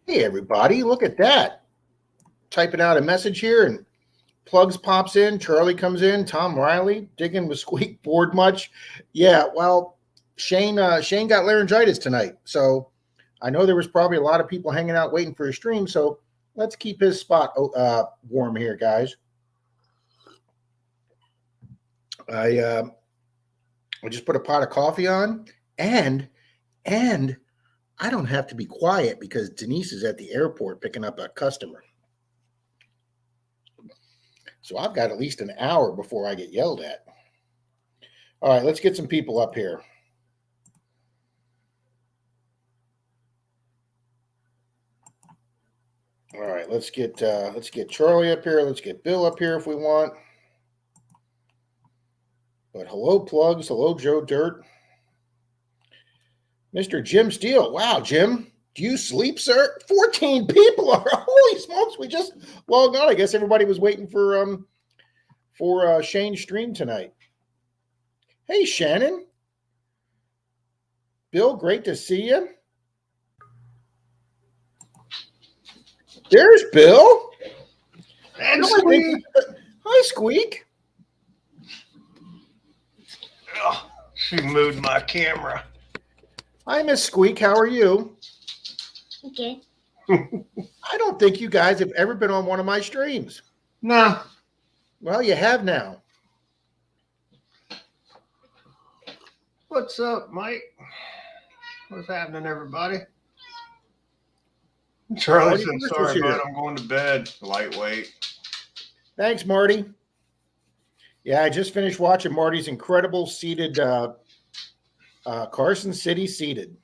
Hey, everybody, look at that. Typing out a message here, and Plugs pops in. Charlie comes in. Tom Riley, digging with Squeak, bored much? Yeah, well, Shane got laryngitis tonight. So I know there was probably a lot of people hanging out waiting for his stream. So let's keep his spot warm here, guys. I uh, I just put a pot of coffee on, and and I don't have to be quiet because Denise is at the airport picking up a customer. So I've got at least an hour before I get yelled at. All right, let's get some people up here. All right, let's get Charlie up here. Let's get Bill up here if we want. But hello, Plugs. Hello, Joe Dirt. Mr. Jim Steele. Wow, Jim. Do you sleep, sir? 14 people are. Holy smokes! We just logged on. I guess everybody was waiting for Shane's stream tonight. Hey, Shannon. Bill, great to see you. There's Bill. And Squeak. Hi, Squeak. Oh, she moved my camera. Hi, Miss Squeak. How are you? Okay. I don't think you guys have ever been on one of my streams. No. Well, you have now. What's up, Mike? What's happening, everybody? Charlie said, sorry, bud, I'm going to bed. Lightweight. Thanks, Marty. Yeah, I just finished watching Marty's incredible seated Carson City seated.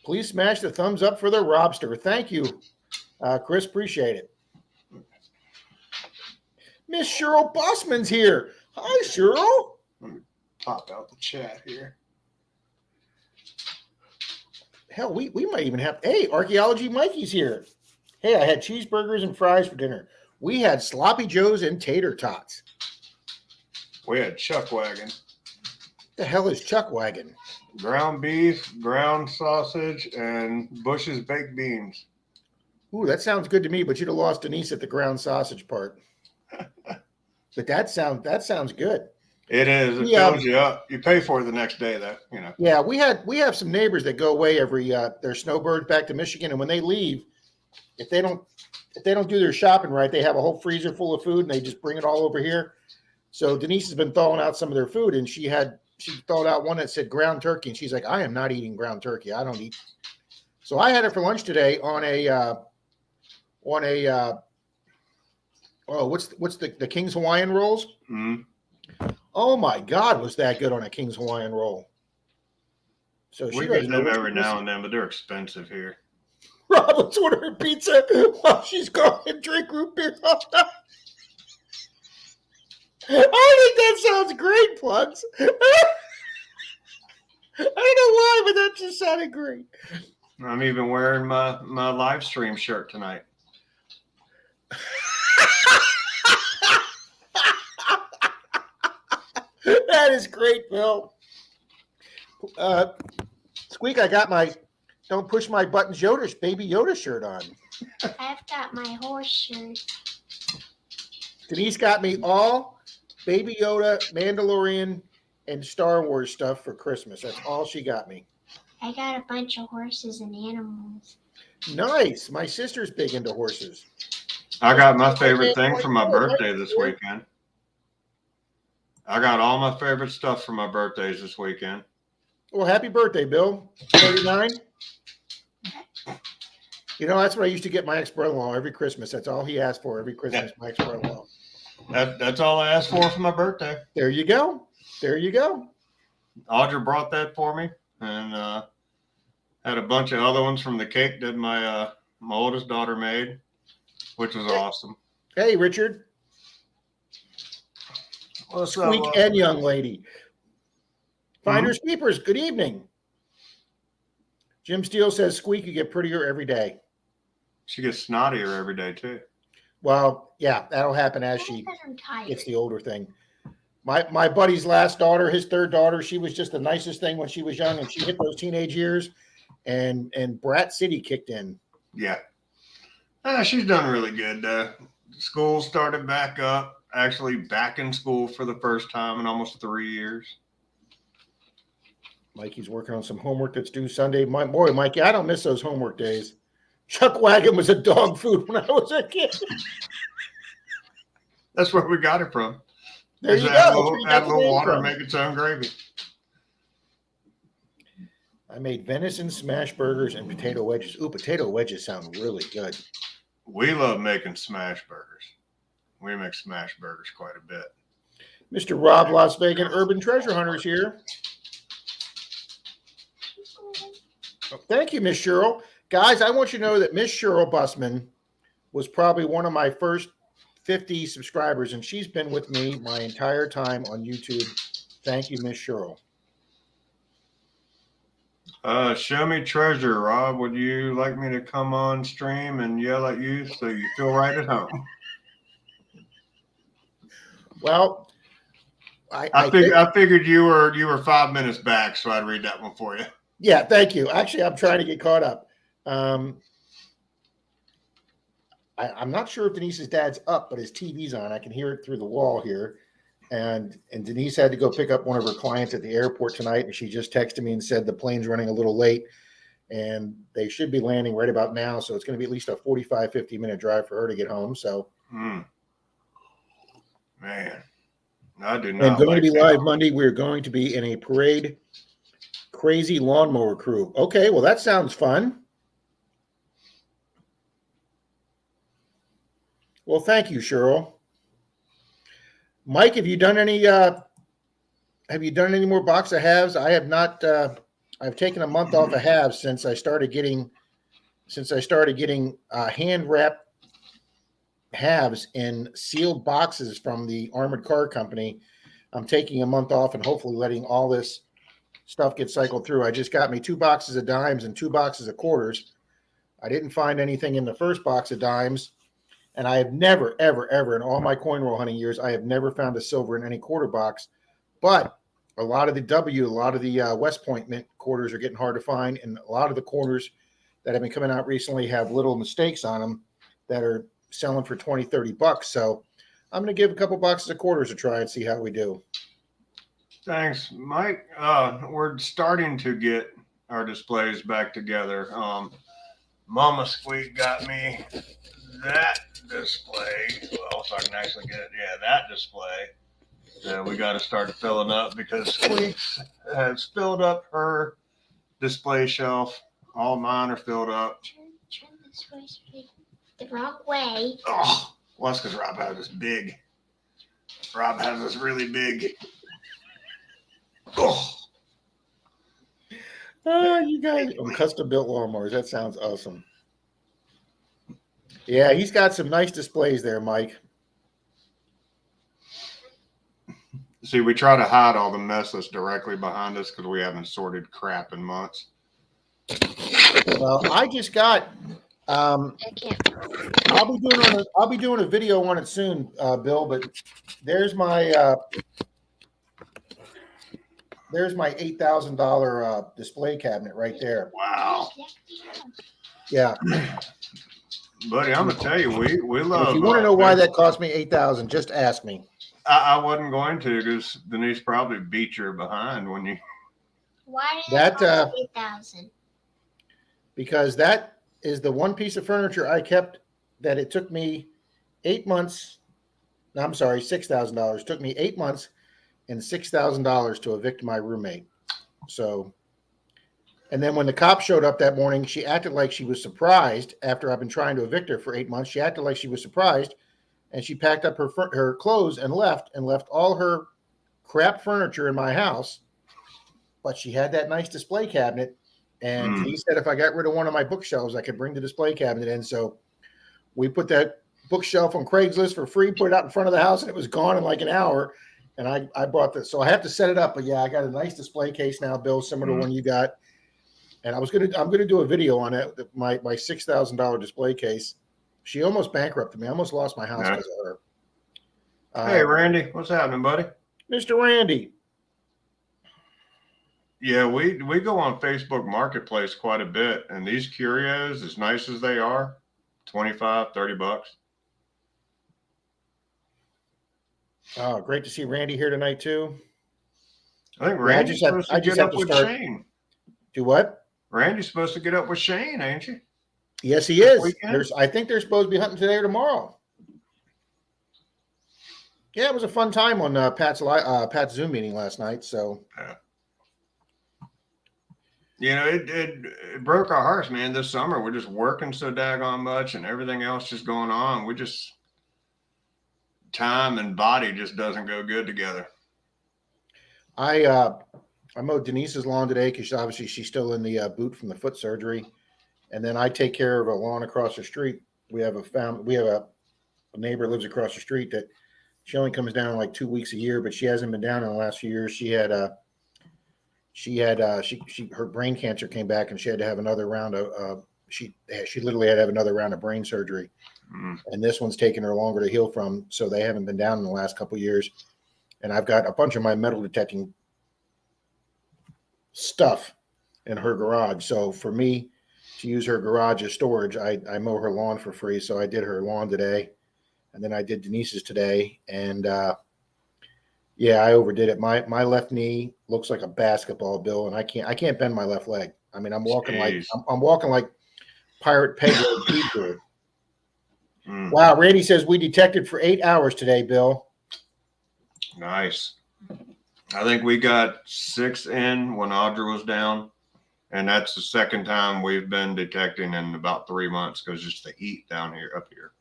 Please smash the thumbs up for the Robster. Thank you, Chris. Appreciate it. Miss Cheryl Bossman's here. Hi, Cheryl. Let me pop out the chat here. Hell, we might even have. Hey, Archaeology Mikey's here. Hey, I had cheeseburgers and fries for dinner. We had sloppy joes and tater tots. We had Chuck Wagon. The hell is Chuck Wagon? Ground beef, ground sausage, and Bush's baked beans. Ooh, that sounds good to me, but you'd have lost Denise at the ground sausage part. But that sounds good. It is. It fills you up. You pay for it the next day, though. You know. Yeah, we have some neighbors that go away every their snowbirds back to Michigan, and when they leave, if they don't do their shopping right, they have a whole freezer full of food, and they just bring it all over here. So Denise has been thawing out some of their food, and she thawed out one that said ground turkey, and she's like, I am not eating ground turkey. I don't eat. So I had it for lunch today on a what's the King's Hawaiian rolls? Mm-hmm. Oh my God, was that good on a King's Hawaiian roll? So we get them every now and then, but they're expensive here. Rob, let's order her pizza while she's going and drink root beer. I think that sounds great, Plugs. I don't know why, but that just sounded great. I'm even wearing my live stream shirt tonight. That is great, Bill. Squeak, I got my Don't Push My Buttons Baby Yoda shirt on. I've got my horse shirt. Denise got me all Baby Yoda, Mandalorian, and Star Wars stuff for Christmas. That's all she got me. I got a bunch of horses and animals. Nice. My sister's big into horses. I got my favorite thing for my birthday this weekend. I got all my favorite stuff for my birthdays this weekend. Well, happy birthday, Bill. 39? You know, that's what I used to get my ex-brother-in-law every Christmas. That's all he asked for every Christmas, my ex-brother-in-law. That's all I asked for my birthday. There you go. There you go. Audra brought that for me, and had a bunch of other ones from the cake that my oldest daughter made, which was awesome. Hey, Richard. What's Squeak up, and young lady. Finders keepers, good evening. Jim Steele says, Squeak, you get prettier every day. She gets snottier every day, too. Well, yeah, that'll happen as she gets the older thing. My buddy's last daughter, his third daughter, she was just the nicest thing when she was young, and she hit those teenage years, and Brat City kicked in. Yeah. She's done really good. School started back up, actually back in school for the first time in almost 3 years. Mikey's working on some homework that's due Sunday. Boy, Mikey, I don't miss those homework days. Chuck Wagon was a dog food when I was a kid. That's where we got it from. There you Just go. add That's a where little, you add got a the little name water, from. make its own gravy. I made venison smash burgers and potato wedges. Ooh, potato wedges sound really good. We love making smash burgers. We make smash burgers quite a bit. Mr. Rob Las Vegas Urban Treasure Hunters here. Oh, thank you, Miss Cheryl. Guys, I want you to know that Miss Cheryl Busman was probably one of my first 50 subscribers, and she's been with me my entire time on YouTube. Thank you, Miss Cheryl. Show me treasure, Rob. Would you like me to come on stream and yell at you so you feel right at home? Well, I figured you were 5 minutes back, so I'd read that one for you. Yeah, thank you. Actually, I'm trying to get caught up. I'm not sure if Denise's dad's up, but his TV's on. I can hear it through the wall here. And Denise had to go pick up one of her clients at the airport tonight, and she just texted me and said the plane's running a little late, and they should be landing right about now. So it's going to be at least a 45, 50-minute drive for her to get home. So, Man, I do not. And going like to be that. live Monday. We're going to be in a parade, crazy lawnmower crew. Okay, well, that sounds fun. Well, thank you, Cheryl. Mike, have you done any more box of halves? I have not. I've taken a month off of halves since I started getting hand wrapped halves in sealed boxes from the Armored Car Company. I'm taking a month off and hopefully letting all this stuff get cycled through. I just got me 2 boxes of dimes and 2 boxes of quarters. I didn't find anything in the first box of dimes. And I have never, ever, ever in all my coin roll hunting years, I have never found a silver in any quarter box. But a lot of the West Point Mint quarters are getting hard to find. And a lot of the quarters that have been coming out recently have little mistakes on them that are selling for $20, $30. So I'm going to give a couple boxes of quarters a try and see how we do. Thanks, Mike. We're starting to get our displays back together. Mama Squeak got me that display. Well, so I can actually get it. Yeah, that display. We got to start filling up because Squeaks has filled up her display shelf. All mine are filled up. Turn this way, the wrong way. Oh, well, that's because Rob has this big. Rob has this really big. Oh. You guys on custom built lawnmowers. That sounds awesome. Yeah, he's got some nice displays there, Mike. See, we try to hide all the mess that's directly behind us because we haven't sorted crap in months. Well, I just got. I can't. I'll be doing a video on it soon, Bill. But there's my $8,000 display cabinet right there. Wow. Yeah. Buddy, I'm gonna tell you, we love. If you want to know why that cost me $8,000, just ask me. I wasn't going to because Denise probably beat your behind when you. Why did That, it cost 8,000? Because that is the one piece of furniture I kept that it took me 8 months. No, I'm sorry, $6,000. It took me 8 months and $6,000 to evict my roommate. So, and then when the cop showed up that morning, she acted like she was surprised after I've been trying to evict her for 8 months. She acted like she was surprised, and she packed up her clothes and left all her crap furniture in my house. But she had that nice display cabinet. And he said if I got rid of one of my bookshelves, I could bring the display cabinet in. So we put that bookshelf on Craigslist for free, put it out in front of the house, and it was gone in like an hour. And I bought this. So I have to set it up. But yeah, I got a nice display case now, Bill, similar to one you got. And I'm gonna do a video on it. My $6,000 display case. She almost bankrupted me. I almost lost my house because of her. Hey, Randy, what's happening, buddy? Mr. Randy. Yeah, we go on Facebook Marketplace quite a bit, and these curios, as nice as they are, 25, 30 bucks. Oh, great to see Randy here tonight too. I think Yeah, Randy's supposed I to just get have up to with start. Shane. Do what? Randy's supposed to get up with Shane, ain't she? Yes, he This is. weekend? I think they're supposed to be hunting today or tomorrow. Yeah, it was a fun time on Pat's Zoom meeting last night. So You know, it broke our hearts, man. This summer, we're just working so daggone much, and everything else just going on. We just time and body just doesn't go good together. I mowed Denise's lawn today because obviously she's still in the boot from the foot surgery, and then I take care of a lawn across the street. We have a neighbor lives across the street that she only comes down like 2 weeks a year, but she hasn't been down in the last few years. Her brain cancer came back and she had to have another round of she literally had to have another round of brain surgery. And this one's taken her longer to heal from, so they haven't been down in the last couple of years. And I've got a bunch of my metal detecting stuff in her garage. So for me to use her garage as storage, I mow her lawn for free. So I did her lawn today, and then I did Denise's today. And yeah, I overdid it. My left knee looks like a basketball, Bill, and I can't bend my left leg. I mean, I'm walking like Pirate Peg Leg Pete. Wow, Randy says we detected for 8 hours today, Bill. Nice. I think we got 6 in when Audra was down, and that's the second time we've been detecting in about 3 months because just the heat down here, up here.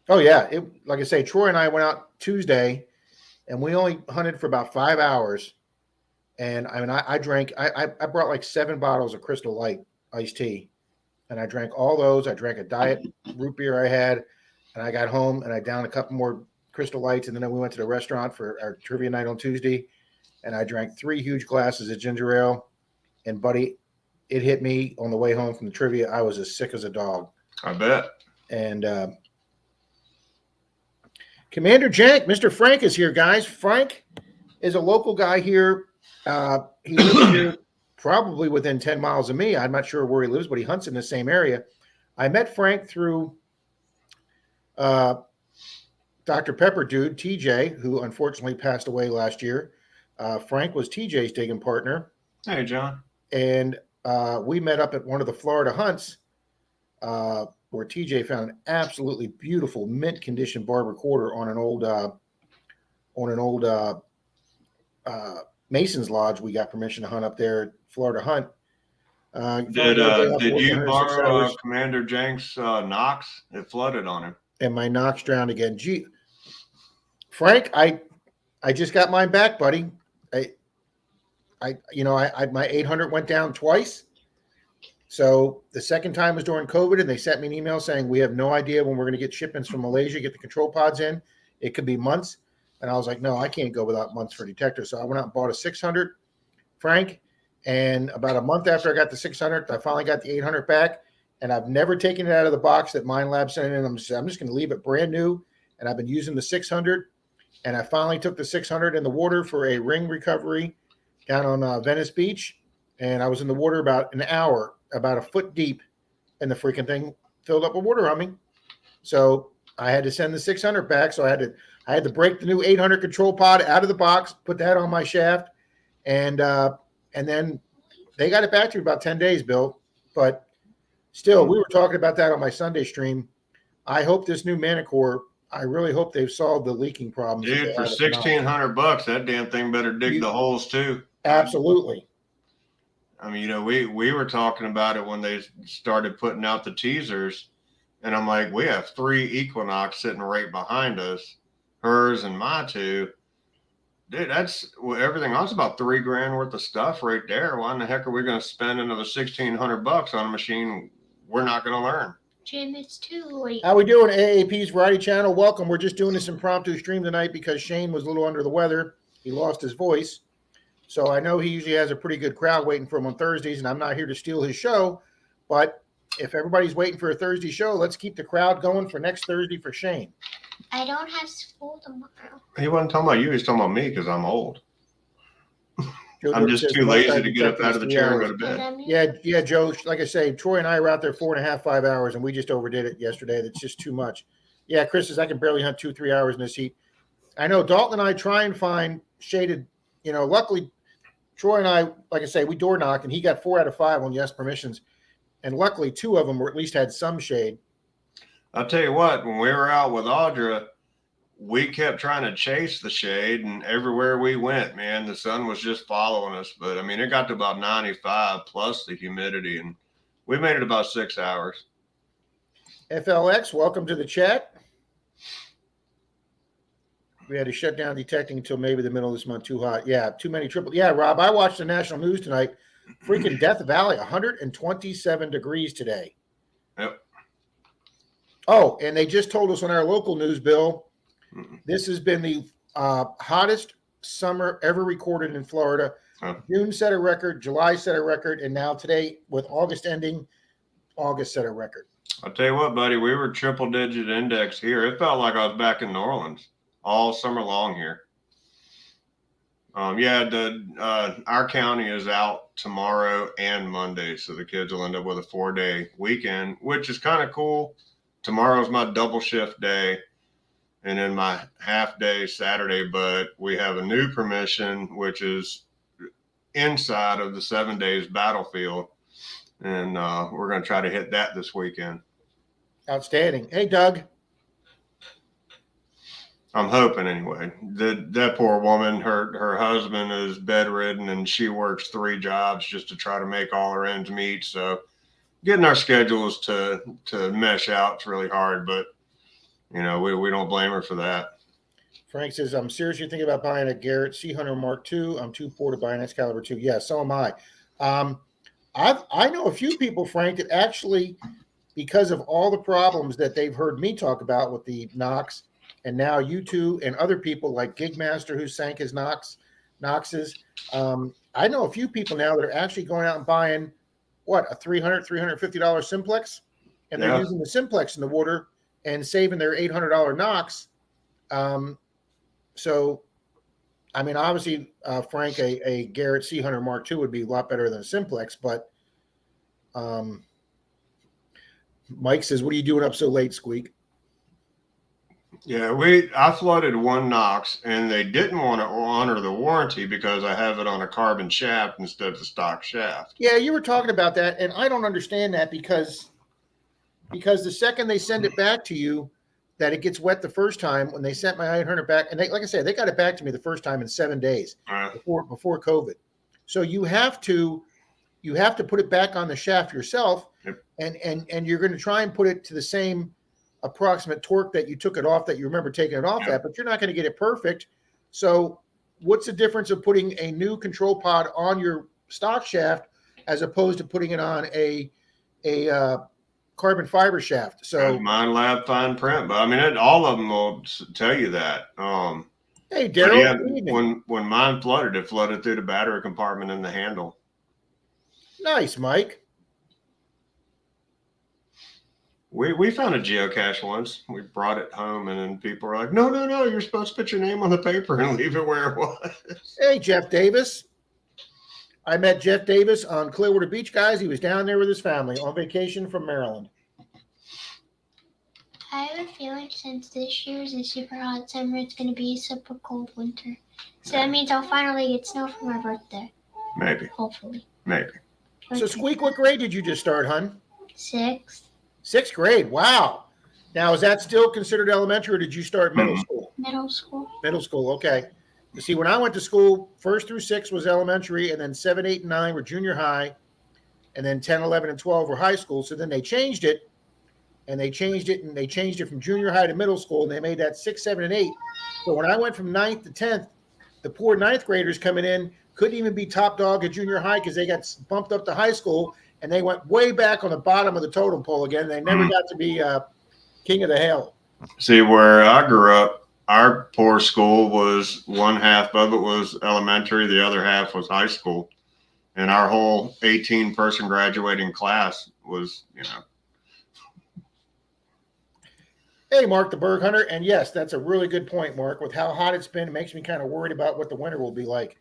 Oh yeah, like I say, Troy and I went out Tuesday, and we only hunted for about 5 hours. And I mean, I drank. I brought like 7 bottles of Crystal Light iced tea, and I drank all those. I drank a diet root beer I had, and I got home and I downed a couple more Crystal Lights, and then we went to the restaurant for our trivia night on Tuesday, and I drank 3 huge glasses of ginger ale. And buddy, it hit me on the way home from the trivia. I was as sick as a dog. I bet. And Commander Jank, Mr. Frank is here, guys. Frank is a local guy here. He lives here probably within 10 miles of me. I'm not sure where he lives, but he hunts in the same area. I met Frank through Dr. Pepper dude, TJ, who unfortunately passed away last year. Frank was TJ's digging partner. Hey, John. And we met up at one of the Florida hunts where TJ found an absolutely beautiful mint condition barb recorder on an old Mason's Lodge. We got permission to hunt up there at Florida Hunt. Did you borrow Commander Jenks' Knox? It flooded on him. And my Knox drowned again. Gee, Frank, I just got mine back, buddy. My 800 went down twice. So the second time was during COVID, and they sent me an email saying we have no idea when we're going to get shipments from Malaysia, get the control pods in. It could be months. And I was like, no, I can't go without months for detectors. So I went out and bought a 600, Frank. And about a month after I got the 600, I finally got the 800 back. And I've never taken it out of the box that Mind Lab sent in. I'm just going to leave it brand new. And I've been using the 600. And I finally took the 600 in the water for a ring recovery down on Venice Beach. And I was in the water about an hour, about a foot deep, and the freaking thing filled up with water on me. So I had to send the 600 back. So I had to break the new 800 control pod out of the box, put that on my shaft, and then they got it back to me about 10 days, Bill. But still, we were talking about that on my Sunday stream. I hope this new Manicore, I really hope they've solved the leaking problems. Dude, for $1,600, that damn thing better dig the holes too. Absolutely. I mean, we were talking about it when they started putting out the teasers, and I'm like, we have 3 Equinox sitting right behind us, hers and my 2. Dude, that's everything else about $3,000 worth of stuff right there. Why in the heck are we going to spend another $1,600 on a machine we're not going to learn? Jim, it's too late. How we doing, AAP's Variety Channel? Welcome. We're just doing this impromptu stream tonight because Shane was a little under the weather. He lost his voice. So I know he usually has a pretty good crowd waiting for him on Thursdays, and I'm not here to steal his show. But if everybody's waiting for a Thursday show, let's keep the crowd going for next Thursday for Shane. I don't have school tomorrow. He wasn't talking about you. He was talking about me because I'm old. Joe I'm Dory just says too the most lazy I've to get up detected out is of the 3 chair and hours. go to bed. Yeah, Joe. Like I say, Troy and I were out there 4.5, 5 hours, and we just overdid it yesterday. That's just too much. Yeah, Chris says I can barely hunt 2, 3 hours in this heat. I know Dalton and I try and find shaded. Luckily, Troy and I, like I say, we door knocked, and he got 4 out of 5 on yes permissions, and luckily 2 of them were at least had some shade. I'll tell you what, when we were out with Audra, we kept trying to chase the shade, and everywhere we went, man, the sun was just following us. But I mean, it got to about 95 plus the humidity, and we made it about 6 hours. FLX, welcome to the chat. We had to shut down detecting until maybe the middle of this month. Too hot. Yeah, too many triple. Yeah, Rob, I watched the national news tonight. Freaking Death Valley, 127 degrees today. Yep. Oh, and they just told us on our local news, Bill, this has been the hottest summer ever recorded in Florida. June set a record, July set a record, and now today, with August ending, August set a record. I'll tell you what, buddy, we were triple digit index here. It felt like I was back in New Orleans all summer long here. Our county is out tomorrow and Monday, so the kids will end up with a 4-day weekend, which is kind of cool. Tomorrow's my double shift day, and then my half day Saturday. But we have a new permission, which is inside of the 7 days battlefield, and we're going to try to hit that this weekend. Outstanding. Hey, Doug. I'm hoping anyway. That poor woman, her husband is bedridden, and she works 3 jobs just to try to make all her ends meet. So getting our schedules to mesh out is really hard, but we don't blame her for that. Frank says, I'm seriously thinking about buying a Garrett Sea Hunter Mark II. I'm too poor to buy an Excalibur 2. Yeah, so am I. I know a few people, Frank, that actually, because of all the problems that they've heard me talk about with the Knox, and now you two and other people like Gigmaster who sank his Knoxes. I know a few people now that are actually going out and buying a $350 simplex, and they're using the simplex in the water and saving their $800 Knox. So, I mean, obviously, Frank, a Garrett Sea Hunter Mark II would be a lot better than a simplex, but Mike says, what are you doing up so late, Squeak? Yeah, I flooded 1 Knox, and they didn't want to honor the warranty because I have it on a carbon shaft instead of the stock shaft. Yeah, you were talking about that, and I don't understand that because the second they send it back to you, that it gets wet the first time. When they sent my 800 back, and like I said, they got it back to me the first time in 7 days before COVID. So you have to put it back on the shaft yourself, yep. and you're going to try and put it to the same approximate torque that you took it off, that you remember taking it off yep. at, but you're not going to get it perfect. So what's the difference of putting a new control pod on your stock shaft as opposed to putting it on a carbon fiber shaft? So Mine lab fine print, but I mean, all of them will tell you that. Hey, Daryl. Yeah, when mine flooded, it flooded through the battery compartment and the handle. Nice, Mike. We found a geocache once. We brought it home, and then people were like, no, you're supposed to put your name on the paper and leave it where it was. Hey, Jeff Davis. I met Jeff Davis on Clearwater Beach, guys. He was down there with his family on vacation from Maryland. I have a feeling since this year is a super hot summer, it's going to be a super cold winter. So that means I'll finally get snow for my birthday. Maybe. Hopefully. Maybe. So, Squeak, what grade did you just start, hon? 6th. 6th grade. Wow. Now, is that still considered elementary, or did you start middle school? Middle school. Middle school. Okay. You see, when I went to school, 1st through 6th was elementary, and then 7, 8, and 9 were junior high, and then 10, 11, and 12 were high school. So then they changed it, and they changed it from junior high to middle school, and they made that 6, 7, and 8. So when I went from 9th to 10th, the poor 9th graders coming in couldn't even be top dog at junior high because they got bumped up to high school, and they went way back on the bottom of the totem pole again. They never got to be king of the hill. See, where I grew up, our poor school was one half of it was elementary, the other half was high school, and our whole 18-person graduating class was, Hey, Mark the Berg Hunter. And yes, that's a really good point, Mark. With how hot it's been, it makes me kind of worried about what the winter will be like.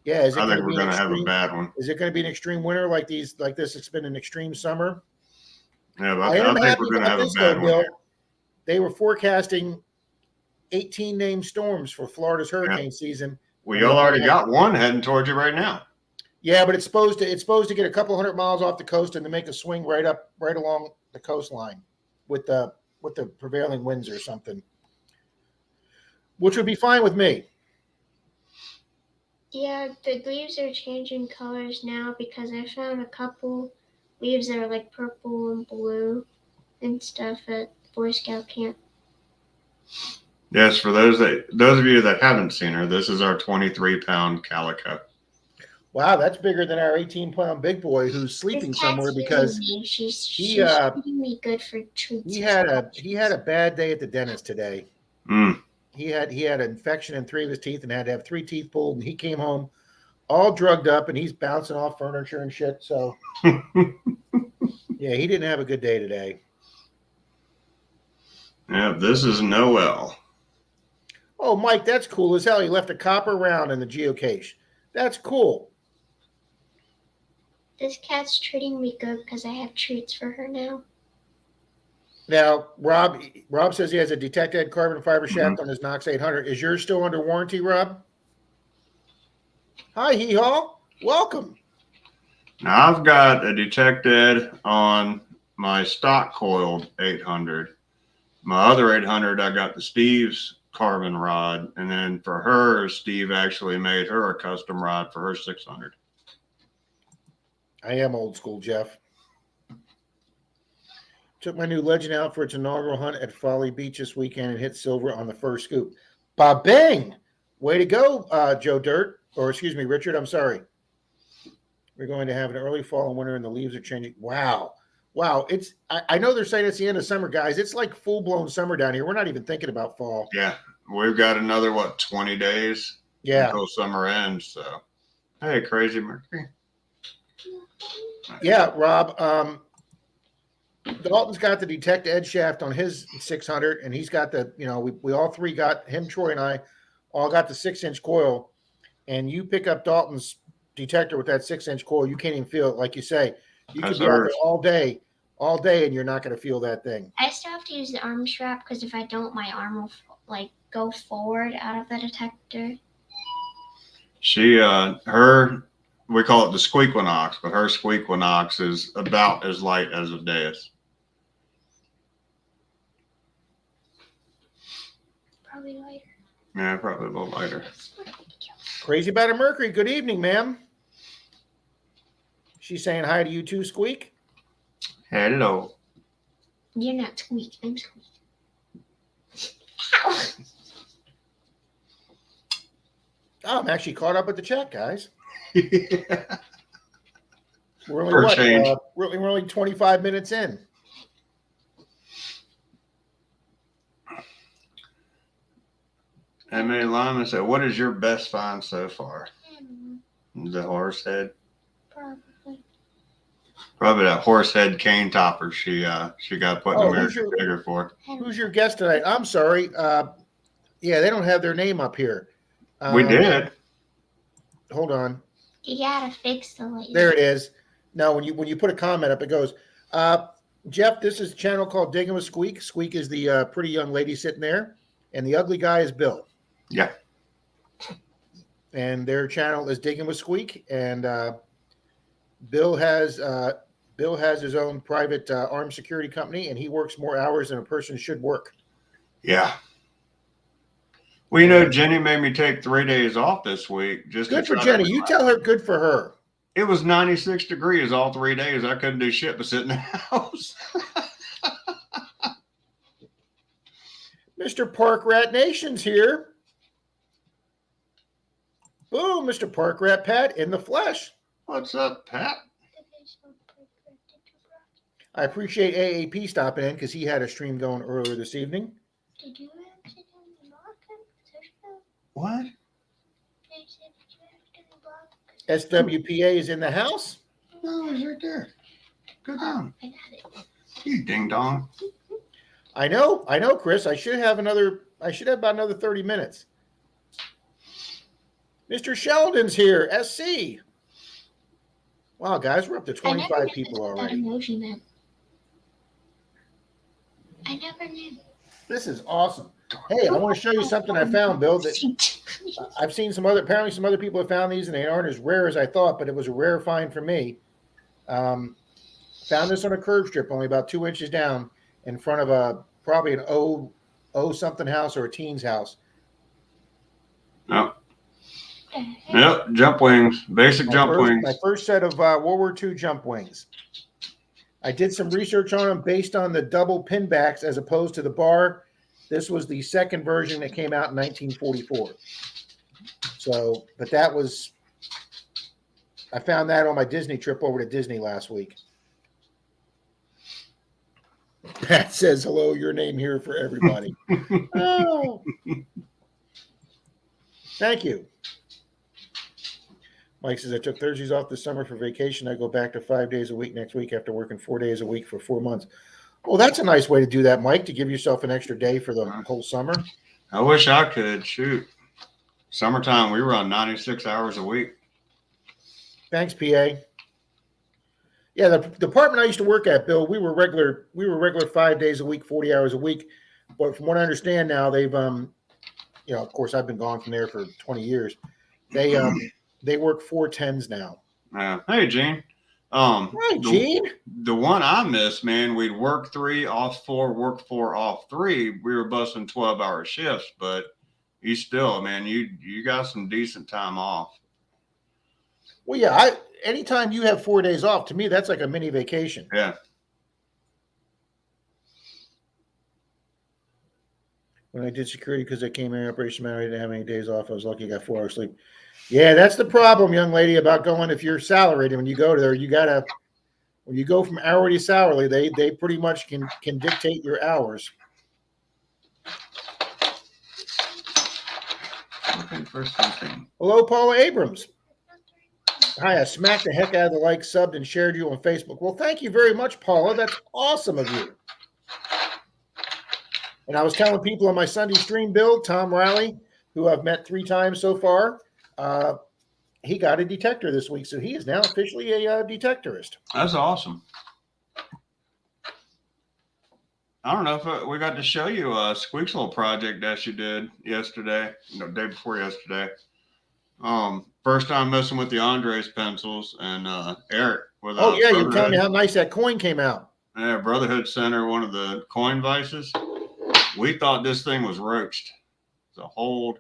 Yeah, is it I going think to we're be an going to have a extreme? bad one. Is it going to be an extreme winter like this? It's been an extreme summer. Yeah, I but am I think happy we're going to about have a this though, bad one. Bill. They were forecasting 18 named storms for Florida's Yeah. hurricane season. Well, And y'all already got one heading towards you right now. Yeah, but it's supposed to get a couple hundred miles off the coast and to make a swing right along the coastline with the prevailing winds or something, which would be fine with me. Yeah, the leaves are changing colors now because I found a couple leaves that are like purple and blue and stuff at Boy Scout camp. Yes, for those of you that haven't seen her, this is our 23-pound calico. Wow, that's bigger than our 18-pound big boy who's sleeping This cat's somewhere using because me. She's he treating me good for treats. he had a bad day at the dentist today. Mm. He had an infection in 3 of his teeth and had to have 3 teeth pulled, and he came home all drugged up and he's bouncing off furniture and shit. So yeah, he didn't have a good day today. Yeah, this is Noel. Oh, Mike, that's cool as hell. He left a copper round in the geocache. That's cool. This cat's treating me good because I have treats for her now. Now, Rob says he has a detected carbon fiber shaft on his Knox 800. Is yours still under warranty, Rob? Hi, Hee Haw. Welcome. Now I've got a detected on my stock coiled 800. My other 800, I got the Steve's carbon rod, and then for her, Steve actually made her a custom rod for her 600. I am old school, Jeff. Took my new Legend out for its inaugural hunt at Folly Beach this weekend and hit silver on the first scoop. Ba-bang! Way to go, Joe Dirt. Or excuse me, Richard, I'm sorry. We're going to have an early fall and winter and the leaves are changing. Wow. I know they're saying it's the end of summer, guys. It's like full-blown summer down here. We're not even thinking about fall. Yeah, we've got another, 20 days until summer ends. So, hey, Crazy Mercury. Yeah, Rob. Dalton's got the detect edge shaft on his 600, and he's got the, we all three got him, Troy, and I all got the 6-inch coil. And you pick up Dalton's detector with that 6-inch coil, you can't even feel it. Like you say, you could be out there all day, and you're not going to feel that thing. I still have to use the arm strap because if I don't, my arm will go forward out of the detector. She, we call it the Squeakwinox, but her Squeakwinox is about as light as a dais. Probably lighter. Yeah, probably a little lighter. Crazy about a Mercury. Good evening, ma'am. She's saying hi to you too, Squeak. Hello. You're not Squeak. I'm Squeak. Ow. Oh, I'm actually caught up with the chat, guys. Yeah. We're For a only change. we're only 25 minutes in. Emily Lyman said, "What is your best find so far?" The horse head. Probably that horse head cane topper she got put in American Figure for. Who's your guest tonight? I'm sorry. Yeah, they don't have their name up here. We did. Hold on. You gotta fix the light. There it is. No, when you put a comment up, it goes, Jeff, this is a channel called Digging with Squeak. Squeak is the pretty young lady sitting there, and the ugly guy is Bill. Yeah. And their channel is Digging with Squeak, and Bill has his own private armed security company, and he works more hours than a person should work. Yeah. Well, Jenny made me take 3 days off this week. Just good for Jenny. You tell her good for her. It was 96 degrees all 3 days. I couldn't do shit but sit in the house. Mr. Park Rat Nation's here. Boom, Mr. Park Rat Pat in the flesh. What's up, Pat? I appreciate AAP stopping in because he had a stream going earlier this evening. Did you accidentally block him? What? SWPA is in the house. No, he's right there. Go down. I got it. You ding dong. I know, Chris. I should have about another 30 minutes. Mr. Sheldon's here. SC. Wow, guys, we're up to I never 25 knew people what that already. emoji meant. I never knew. This is awesome. Hey, I want to show you something I found, Bill. That I've seen apparently some other people have found these, and they aren't as rare as I thought, but it was a rare find for me. Found this on a curb strip, only about 2 inches down, in front of probably an O something house or a teen's house. Yep. Yep. Jump wings. Basic jump wings. My first set of World War II jump wings. I did some research on them based on the double pinbacks as opposed to the bar. This was the second version that came out in 1944. So, but I found that on my Disney trip over to Disney last week. Pat says, hello, your name here for everybody. Oh. Thank you. Mike says, I took Thursdays off this summer for vacation. I go back to 5 days a week next week after working 4 days a week for 4 months. Well, that's a nice way to do that, Mike, to give yourself an extra day for the whole summer. I wish I could. Shoot. Summertime, we run 96 hours a week. Thanks, PA. Yeah, the department I used to work at, Bill, we were regular 5 days a week, 40 hours a week. But from what I understand now, they've of course I've been gone from there for 20 years. They work 4 10s now. Hey, Gene. Hey, Gene. The one I missed, man, we'd work 3, off 4, work 4, off 3. We were busting 12-hour shifts, but you still, man, you got some decent time off. Well, yeah, anytime you have 4 days off, to me, that's like a mini vacation. Yeah. When I did security, because I came in Operation Man, I didn't have any days off. I was lucky I got 4 hours sleep. Yeah, that's the problem, young lady, about going if you're salaried. And when you go to there, when you go from hourly to salary, they pretty much can dictate your hours. Hello, Paula Abrams. Hi, I smacked the heck out of the like, subbed, and shared you on Facebook. Well, thank you very much, Paula. That's awesome of you. And I was telling people on my Sunday stream, Bill, Tom Riley, who I've met 3 times so far, he got a detector this week, so he is now officially a detectorist. That's awesome. I don't know if we got to show you Squeak's little project that you did yesterday, day before yesterday. First time messing with the Andres pencils, and Eric with you're telling me how nice that coin came out. Yeah, Brotherhood Center, one of the coin vices. We thought this thing was roached. It's a Hold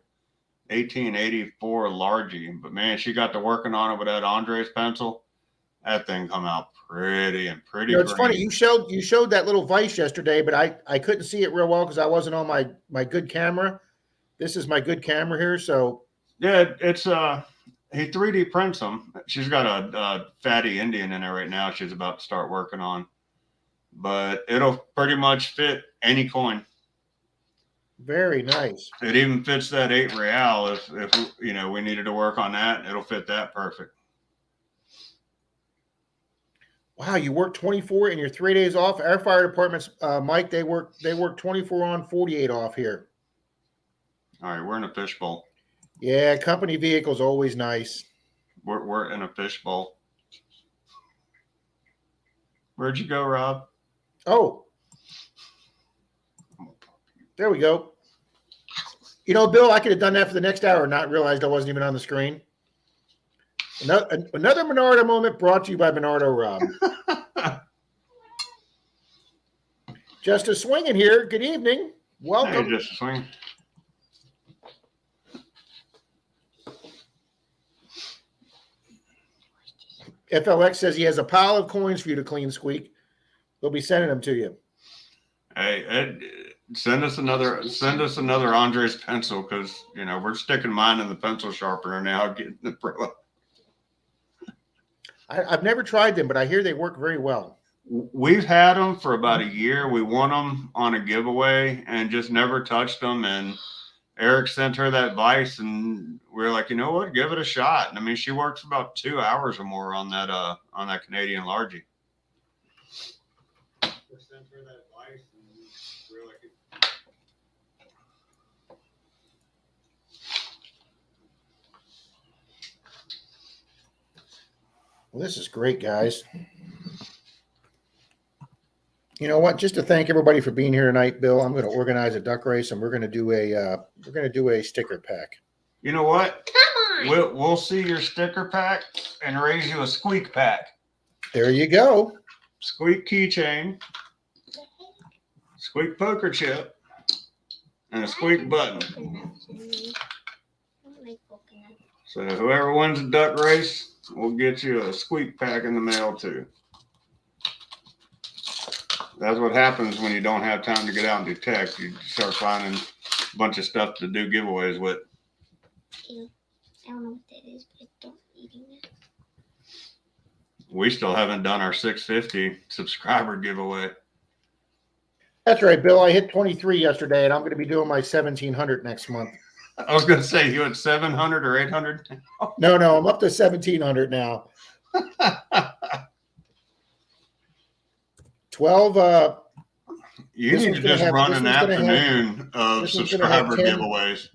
1884 Largie, but man, she got to working on it with that Andres pencil. That thing come out pretty. It's funny you showed that little vice yesterday, but I couldn't see it real well because I wasn't on my good camera. This is my good camera here, so yeah, it's he 3D prints them. She's got a fatty Indian in there right now. She's about to start working on, but it'll pretty much fit any coin. Very nice. It even fits that 8 real. If we needed to work on that, it'll fit that perfect. Wow, you work 24 and you're 3 days off. Our fire departments, Mike, they work 24 on, 48 off here. All right, we're in a fishbowl. Yeah, company vehicle's always nice. We're in a fishbowl. Where'd you go, Rob? Oh, there we go. Bill, I could have done that for the next hour and not realized I wasn't even on the screen. Another Menardo moment brought to you by Menardo Rob. Just a swinging here. Good evening. Welcome. Hey, just a swing. FLX says he has a pile of coins for you to clean, Squeak. They'll be sending them to you. Hey, Ed, send us another Andres pencil, because we're sticking mine in the pencil sharpener now, getting the Pro. I've never tried them, but I hear they work very well. We've had them for about a year. We won them on a giveaway and just never touched them. And Eric sent her that vice, and we were like, you know what, give it a shot. And I mean, she works about 2 hours or more on that Canadian Largie. We sent her that vice, and we were like, Well, this is great, guys. You know what? Just to thank everybody for being here tonight, Bill, I'm going to organize a duck race, and we're going to do a sticker pack. You know what? Come on. We'll see your sticker pack and raise you a squeak pack. There you go. Squeak keychain, squeak poker chip, and a squeak button. So whoever wins the duck race, we'll get you a squeak pack in the mail too. That's what happens when you don't have time to get out and do text. You start finding a bunch of stuff to do giveaways with. Ew. I don't know what that is, but I don't eating it. We still haven't done our 650 subscriber giveaway. That's right, Bill. I hit 23 yesterday, and I'm going to be doing my 1700 next month. I was going to say, you had 700 or 800? No, I'm up to 1700 now. 12. You need to just run an afternoon of subscriber giveaways.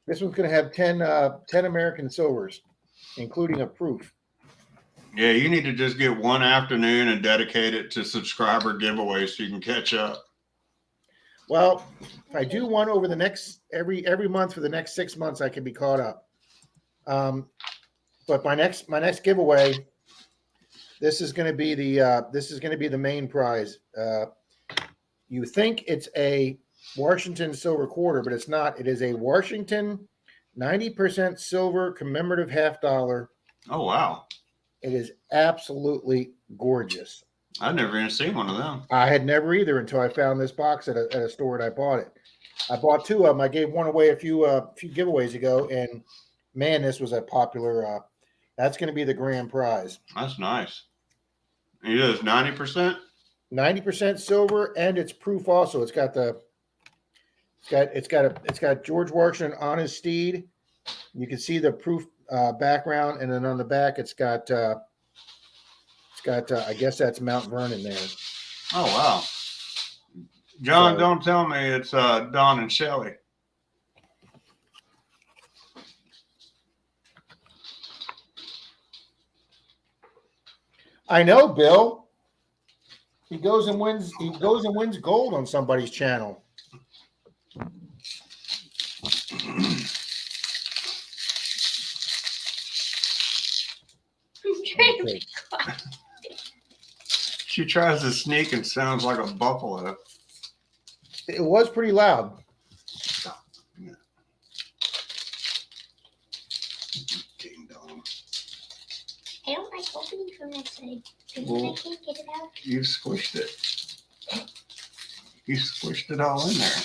This one's going to have 10 American silvers, including a proof. Yeah, you need to just get one afternoon and dedicate it to subscriber giveaways so you can catch up. Well, if I do one over the next every month for the next 6 months, I can be caught up. But my next giveaway, this is going to be the main prize. You think it's a Washington silver quarter, but it's not. It is a Washington 90% silver commemorative $50. Oh wow! It is absolutely gorgeous. I've never even seen one of them. I had never either until I found this box at a store and I bought it. I bought two of them. I gave one away a few giveaways ago, and man, this was a popular. That's going to be the grand prize. That's nice. It is 90%. 90% silver, and it's proof also. It's got George Washington on his steed. You can see the proof background, and then on the back it's got I guess that's Mount Vernon there. Oh wow. John, don't tell me it's Don and Shelley. I know, Bill. He goes and wins gold on somebody's channel. Okay. She tries to sneak and sounds like a buffalo. It was pretty loud. Stop. Yeah. Ding dong. I don't like opening from that side because Well, I can't get it out. You squished it. You squished it all in there.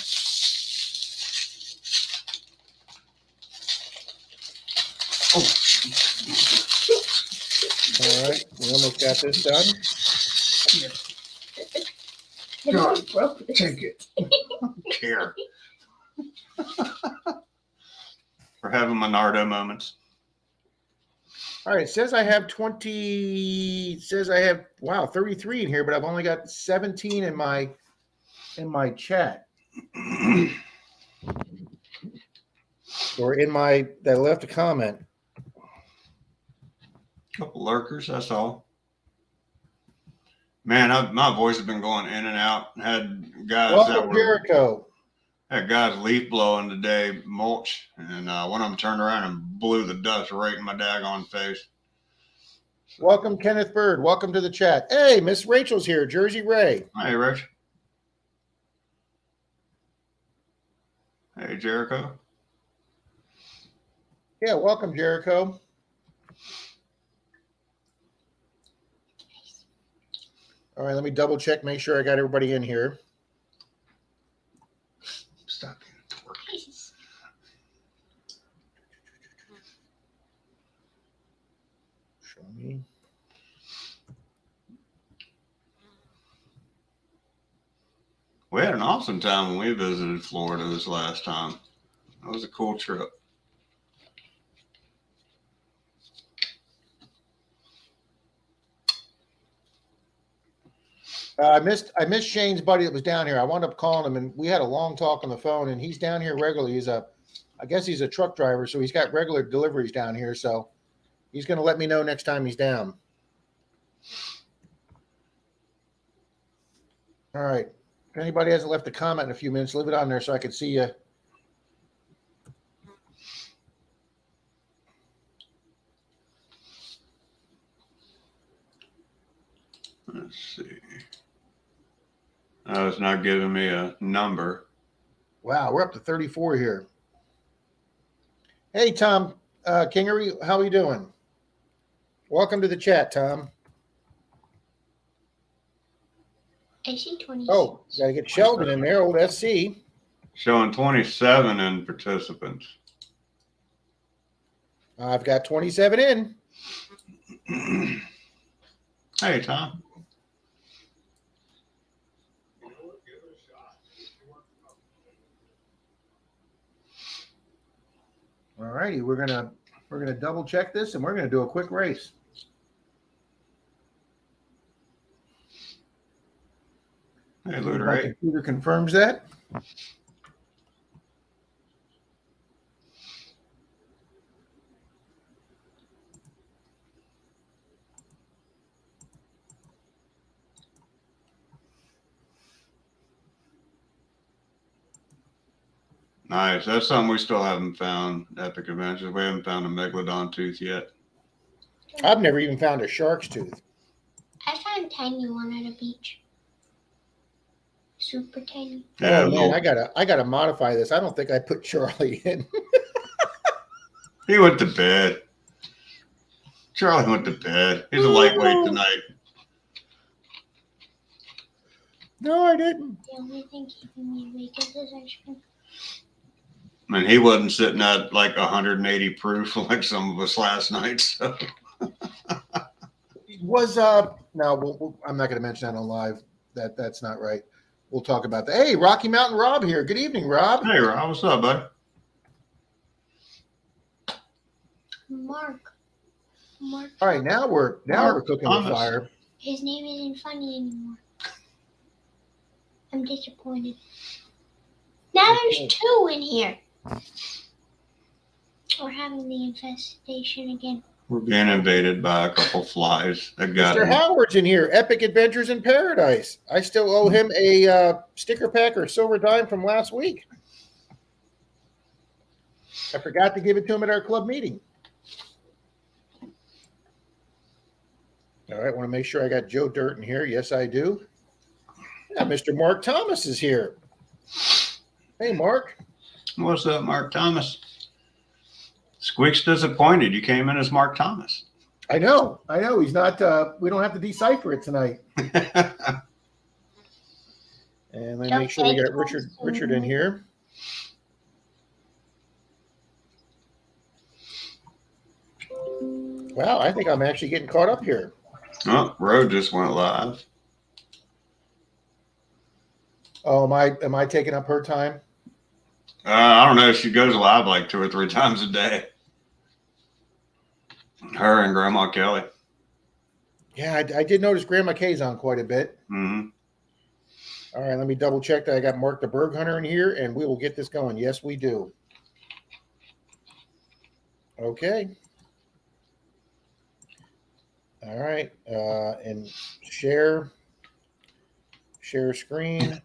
Oh. All right, we almost got this done. God, take it. I don't care. We're having Monardo moments. All right, it says I have 20. It says I have 33 in here, but I've only got 17 in my chat. Or in my that left a comment. Couple lurkers, that's all. Man, my voice has been going in and out. Had guys leaf blowing today, mulch, and one of them turned around and blew the dust right in my daggone face. Welcome, Kenneth Bird. Welcome to the chat. Hey, Miss Rachel's here, Jersey Ray. Hey, Rich. Hey, Jericho. Yeah, welcome, Jericho. All right, let me double check, make sure I got everybody in here. Stop being a dork. Show me. We had an awesome time when we visited Florida this last time. That was a cool trip. I missed Shane's buddy that was down here. I wound up calling him, and we had a long talk on the phone. And he's down here regularly. I guess he's a truck driver, so he's got regular deliveries down here. So he's going to let me know next time he's down. All right. If anybody hasn't left a comment in a few minutes, leave it on there so I can see you. Let's see. It's not giving me a number. Wow, we're up to 34 here. Hey, Tom Kingery, how are you doing? Welcome to the chat, Tom. I see 26. Oh, got to get Sheldon in there, old SC. Showing 27 in participants. I've got 27 in. Hey, Tom. All righty, we're gonna double check this and we're gonna do a quick race. Hey, My Luder. computer confirms that. Nice. That's something we still haven't found. Epic Adventures. We haven't found a megalodon tooth yet. I've never even found a shark's tooth. I found a tiny one at a beach. Super tiny. Yeah, Oh man, little- I gotta modify this. I don't think I put Charlie in. He went to bed. Charlie went to bed. He's a lightweight tonight. No, I didn't. The only thing keeping me awake is this ice cream. I mean, he wasn't sitting at like 180 proof like some of us last night. So Was no, I'm not gonna mention that on live. That's not right. We'll talk about that. Hey, Rocky Mountain Rob here. Good evening, Rob. hey, Rob, what's up, bud? Mark. All right, now we're cooking with Thomas. fire. His name isn't funny anymore. I'm disappointed. Now there's 2 in here. We're having the infestation again. We're being invaded by a couple flies that got Mr. him. Howard's in here. Epic Adventures in Paradise. I still owe him a sticker pack or a silver dime from last week. I forgot to give it to him at our club meeting. All right, want to make sure I got Joe Dirt in here. Yes, I do. Yeah, Mr. Mark Thomas is here. Hey, Mark. What's up, Mark Thomas? Squeak's disappointed. You came in as Mark Thomas. I know. He's not. We don't have to decipher it tonight. And let me make sure we got Richard in here. Wow, I think I'm actually getting caught up here. Oh, Road just went live. Oh, am I taking up her time? I don't know. She goes live like 2 or 3 times a day. Her and Grandma Kelly. Yeah, I did notice Grandma K's on quite a bit. Mm-hmm. All right, let me double check that I got Mark the Berg Hunter in here, and we will get this going. Yes, we do. Okay. All right, and share screen. Share screen.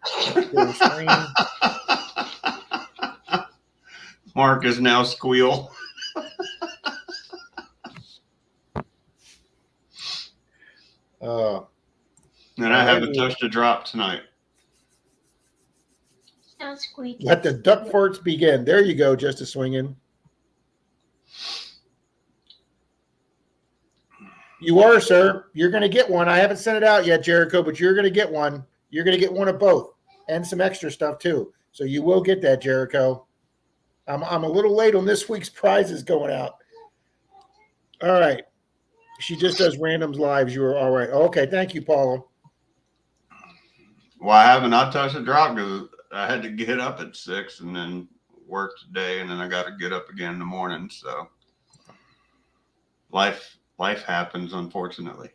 Mark is now Squeal. And I haven't touched a drop tonight. Now squeaky. Let the duck farts begin. There you go, just a swinging. You are, sir. You're going to get one. I haven't sent it out yet, Jericho, but you're going to get one. You're going to get one of both and some extra stuff too. So you will get that, Jericho. I'm a little late on this week's prizes going out. All right. She just does randoms lives. You are all right. Okay. Thank you, Paula. Well, I haven't not touched a drop because I had to get up at 6 and then work today, and then I got to get up again in the morning. So life happens, unfortunately.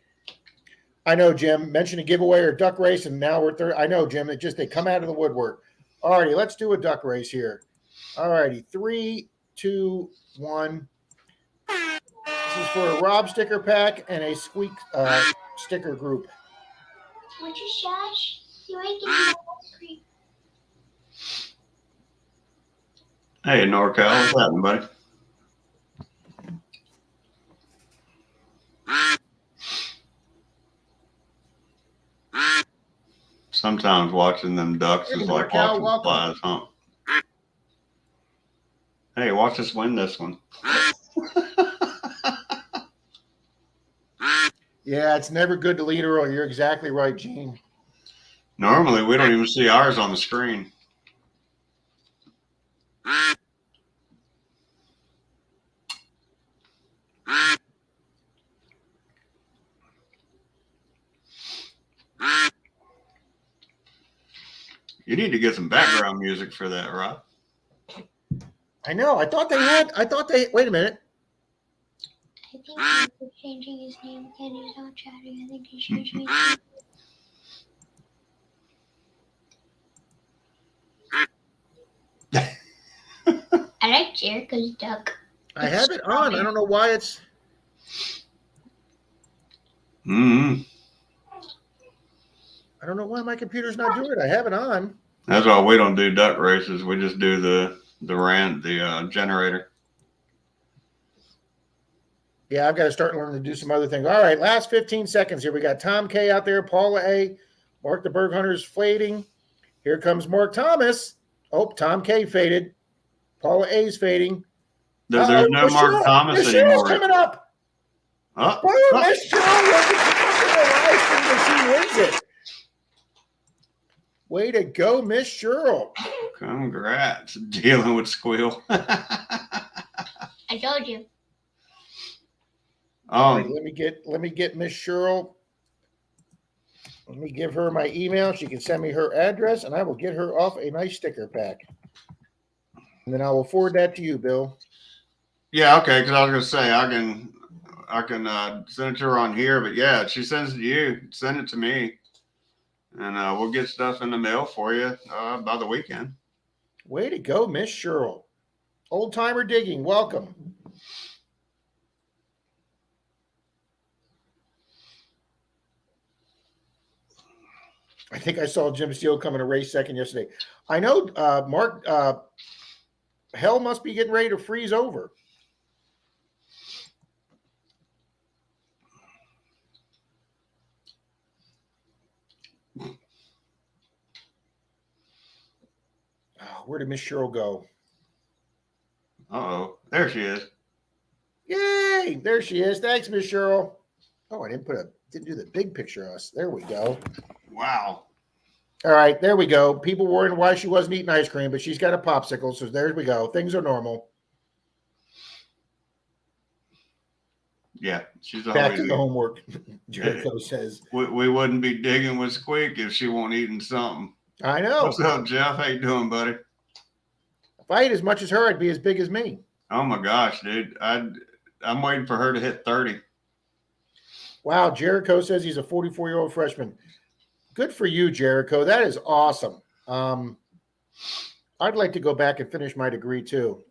I know, Jim. Mentioned a giveaway or duck race, and now we're third. I know, Jim. They come out of the woodwork. All righty, let's do a duck race here. All righty, 3, 2, 1. This is for a Rob sticker pack and a Squeak sticker group. Would you shush? You ain't getting no ice cream. Hey, NorCal, what's happening, buddy? Sometimes watching them ducks Hey, is like NorCal, watching welcome. flies, huh? Hey, watch us win this one. Yeah, it's never good to lead early. You're exactly right, Gene. Normally, we don't even see ours on the screen. You need to get some background music for that, Rob. I know. I thought they. Wait a minute. I think he's changing his name again. He's not chatting. I think he's changing his name. I like Jericho's duck. I have it on. I don't know why it's. Mm-hmm. I don't know why my computer's not doing it. I have it on. That's why we don't do duck races. We just do the generator. Yeah, I've got to start learning to do some other things. All right, last 15 seconds here. We got Tom K out there, Paula A, Mark the Berg Hunter's fading. Here comes Mark Thomas. Oh, Tom K faded. Paula A's fading. There's no Mark Thomas Miss anymore. Cheryl's coming up. Oh, Miss Cheryl, she wins it. Way to go, Miss Cheryl. Congrats. Dealing with Squeal. I told you. All right, let me get Miss Cheryl. Let me give her my email. She can send me her address, and I will get her off a nice sticker pack. And then I will forward that to you, Bill. Yeah, okay. Because I was gonna say I can send it to her on here, but yeah, if she sends it to you, send it to me, and we'll get stuff in the mail for you by the weekend. Way to go, Miss Cheryl. Old timer digging. Welcome. I think I saw Jim Steele coming to race second yesterday. I know Mark hell must be getting ready to freeze over. Oh, where did Miss Cheryl go? Uh-oh. There she is. Yay! There she is. Thanks, Miss Cheryl. Oh, I didn't do the big picture of us. There we go. Wow. All right, there we go. People worrying why she wasn't eating ice cream, but she's got a popsicle, so there we go. Things are normal. Yeah, she's Back always to the homework, Jericho says. We wouldn't be digging with Squeak if she won't eating something. I know. What's up, Jeff? How you doing, buddy? If I ate as much as her, I'd be as big as me. Oh my gosh, dude. I'm waiting for her to hit 30. Wow, Jericho says he's a 44-year-old freshman. Good for you, Jericho. That is awesome. I'd like to go back and finish my degree too.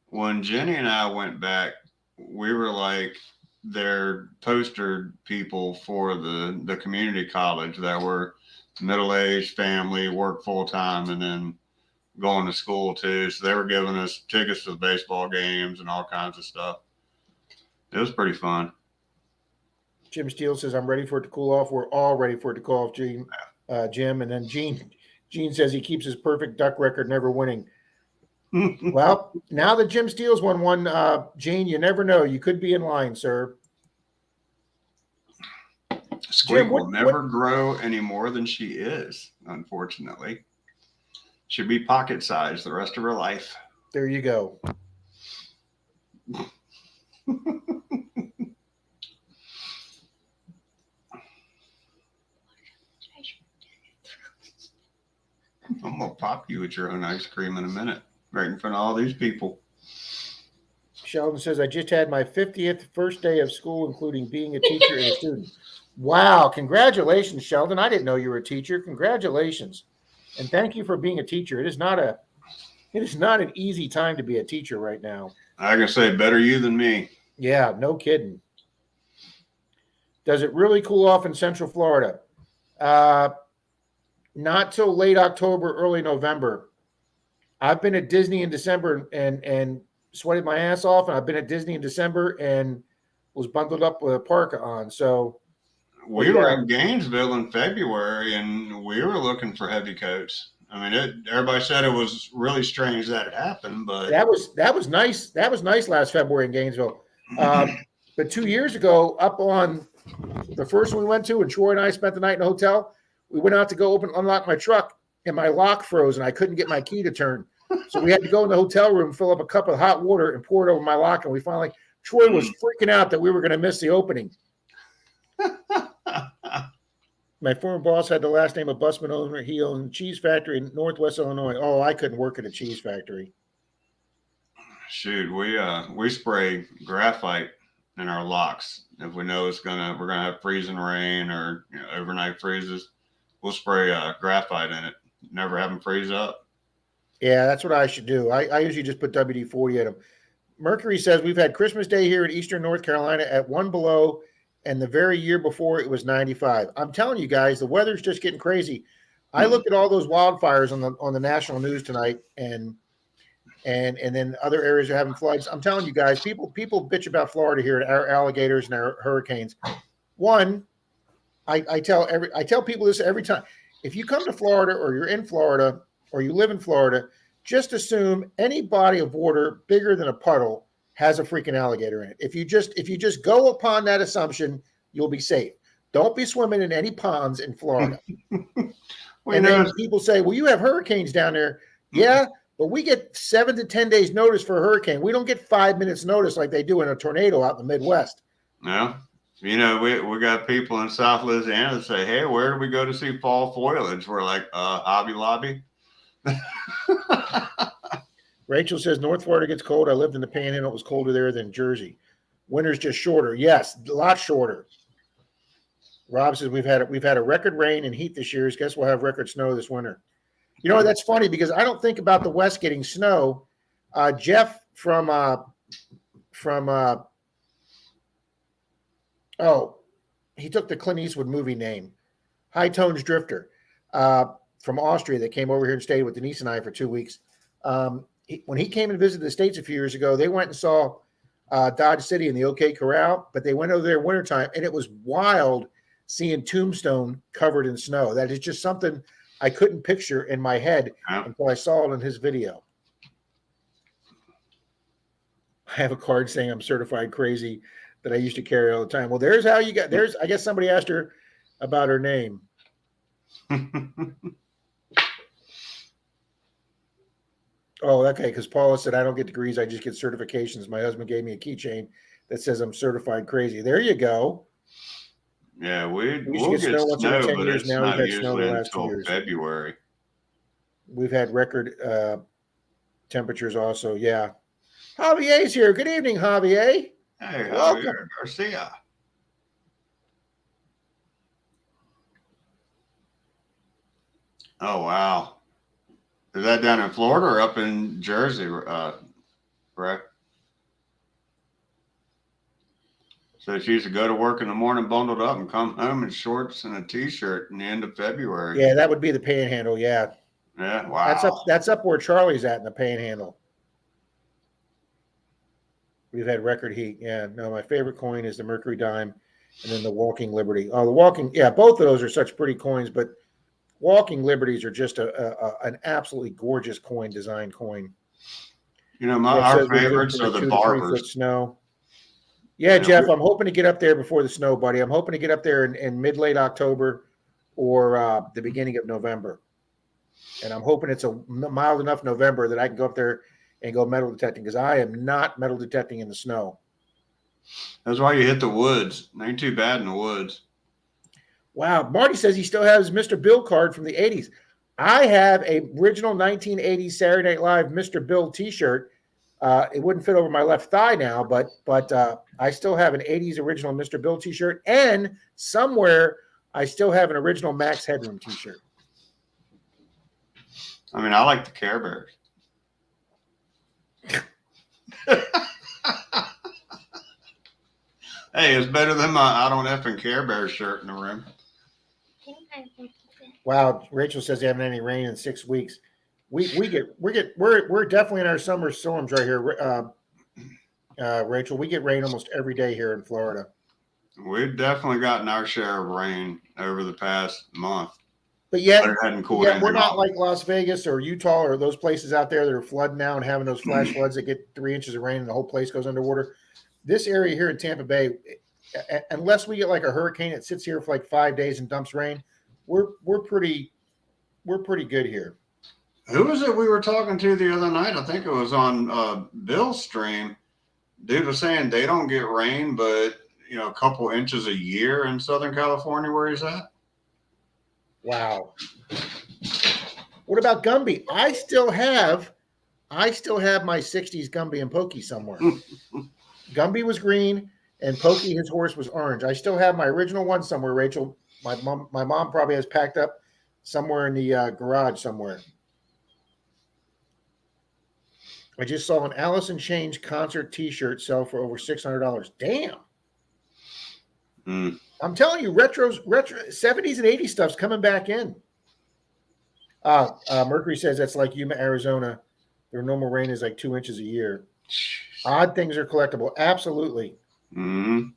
When Jenny and I went back, we were like their poster people for the community college that were middle-aged family, work full-time, and then going to school too. So they were giving us tickets to the baseball games and all kinds of stuff. It was pretty fun. Jim Steele says, I'm ready for it to cool off. We're all ready for it to cool off, Jim. And then Gene says he keeps his perfect duck record, never winning. Well, now that Jim Steele's won one, Gene, you never know. You could be in line, sir. Squeak will never grow any more than she is, unfortunately. She'll be pocket-sized the rest of her life. There you go. I'm going to pop you with your own ice cream in a minute, right in front of all these people. Sheldon says, I just had my 50th first day of school, including being a teacher and a student. Wow. Congratulations, Sheldon. I didn't know you were a teacher. Congratulations. And thank you for being a teacher. It is not an easy time to be a teacher right now. I can say better you than me. Yeah, no kidding. Does it really cool off in Central Florida? Not till late October, early November. I've been at Disney in December and sweated my ass off, and I've been at Disney in December and was bundled up with a parka on. So We were in Gainesville in February, and we were looking for heavy coats. I mean, everybody said it was really strange that it happened, but that was nice. That was nice last February in Gainesville. But 2 years ago, up on the first one we went to, and Troy and I spent the night in a hotel. We went out to go unlock my truck, and my lock froze, and I couldn't get my key to turn. So we had to go in the hotel room, fill up a cup of hot water, and pour it over my lock. And we finally, Troy was freaking out that we were going to miss the opening. My former boss had the last name of Busman owner. He owned a cheese factory in Northwest Illinois. Oh, I couldn't work at a cheese factory. Shoot, we spray graphite in our locks if we know we're gonna have freezing rain or overnight freezes. We'll spray graphite in it. Never have them freeze up. Yeah, that's what I should do. I usually just put WD-40 in them. Mercury says we've had Christmas Day here in Eastern North Carolina at 1 below, and the very year before it was 95. I'm telling you guys, the weather's just getting crazy. I looked at all those wildfires on the national news tonight, and then other areas are having floods. I'm telling you guys, people bitch about Florida here, our alligators and our hurricanes. One, I tell people this every time. If you come to Florida or you're in Florida or you live in Florida, just assume any body of water bigger than a puddle has a freaking alligator in it. If you just go upon that assumption, you'll be safe. Don't be swimming in any ponds in Florida. And then people say, well, you have hurricanes down there. Yeah, but we get 7 to 10 days notice for a hurricane. We don't get 5 minutes notice like they do in a tornado out in the Midwest. No. We got people in South Louisiana that say, hey, where do we go to see fall foliage? We're like, Hobby Lobby. Rachel says North Florida gets cold. I lived in the Panhandle. It was colder there than Jersey. Winter's just shorter. Yes, a lot shorter. Rob says we've had a record rain and heat this year. Guess we'll have record snow this winter. You know, that's funny because I don't think about the West getting snow. Jeff from he took the Clint Eastwood movie name, High Tones Drifter, from Austria that came over here and stayed with Denise and I for 2 weeks. When he came and visited the States a few years ago, they went and saw Dodge City in the OK Corral, but they went over there wintertime, and it was wild seeing Tombstone covered in snow. That is just something I couldn't picture in my head until I saw it in his video. I have a card saying I'm certified crazy that I used to carry all the time. Well, I guess somebody asked her about her name. Oh, okay, because Paula said, I don't get degrees, I just get certifications. My husband gave me a keychain that says I'm certified crazy. There you go. Yeah, we'll get snow once every 10 but years. it's Now not we've had snow the usually last 2 until years. February. We've had record temperatures also, yeah. Javier's here. Good evening, Javier. Hey, Welcome. Javier Garcia. Oh, wow. Is that down in Florida or up in Jersey, Brett? So she used to go to work in the morning bundled up and come home in shorts and a T-shirt in the end of February. Yeah, that would be the Panhandle, yeah. Yeah, wow. That's up where Charlie's at in the Panhandle. We've had record heat. Yeah, no, my favorite coin is the Mercury dime and then the Walking Liberty. Oh, the Walking, yeah, both of those are such pretty coins, but Walking Liberties are just an absolutely gorgeous design coin. You know, our favorites are the barbers. Snow. Yeah, Jeff, I'm hoping to get up there before the snow, buddy. I'm hoping to get up there in mid-late October or the beginning of November. And I'm hoping it's a mild enough November that I can go up there and go metal detecting, because I am not metal detecting in the snow. That's why you hit the woods. It ain't too bad in the woods. Wow. Marty says he still has Mr. Bill card from the 80s. I have a original 1980s Saturday Night Live Mr. Bill T-shirt. It wouldn't fit over my left thigh now, but I still have an 80s original Mr. Bill T-shirt, and somewhere I still have an original Max Headroom T-shirt. I mean, I like the Care Bears. Hey, it's better than my I don't effing Care Bear shirt in the room. Wow, Rachel says they haven't had any rain in 6 weeks. We're definitely in our summer storms right here. Rachel, we get rain almost every day here in Florida. We've definitely gotten our share of rain over the past month. But yet, It hadn't cooled we're not off. like Las Vegas or Utah or those places out there that are flooding now and having those flash floods that get 3 inches of rain and the whole place goes underwater. This area here in Tampa Bay, unless we get like a hurricane that sits here for like 5 days and dumps rain, we're pretty good here. Who was it we were talking to the other night? I think it was on Bill's stream. Dude was saying they don't get rain, but a couple inches a year in Southern California where he's at. Wow. What about Gumby? I still have my 60s Gumby and Pokey somewhere. Gumby was green and Pokey, his horse, was orange. I still have my original one somewhere, Rachel. My mom probably has packed up somewhere in the garage somewhere. I just saw an Alice in Chains concert T-shirt sell for over $600. Damn. I'm telling you, retro 70s and 80s stuff's coming back in. Mercury says that's like Yuma, Arizona. Their normal rain is like 2 inches a year. Odd things are collectible. Absolutely. Mm-hmm.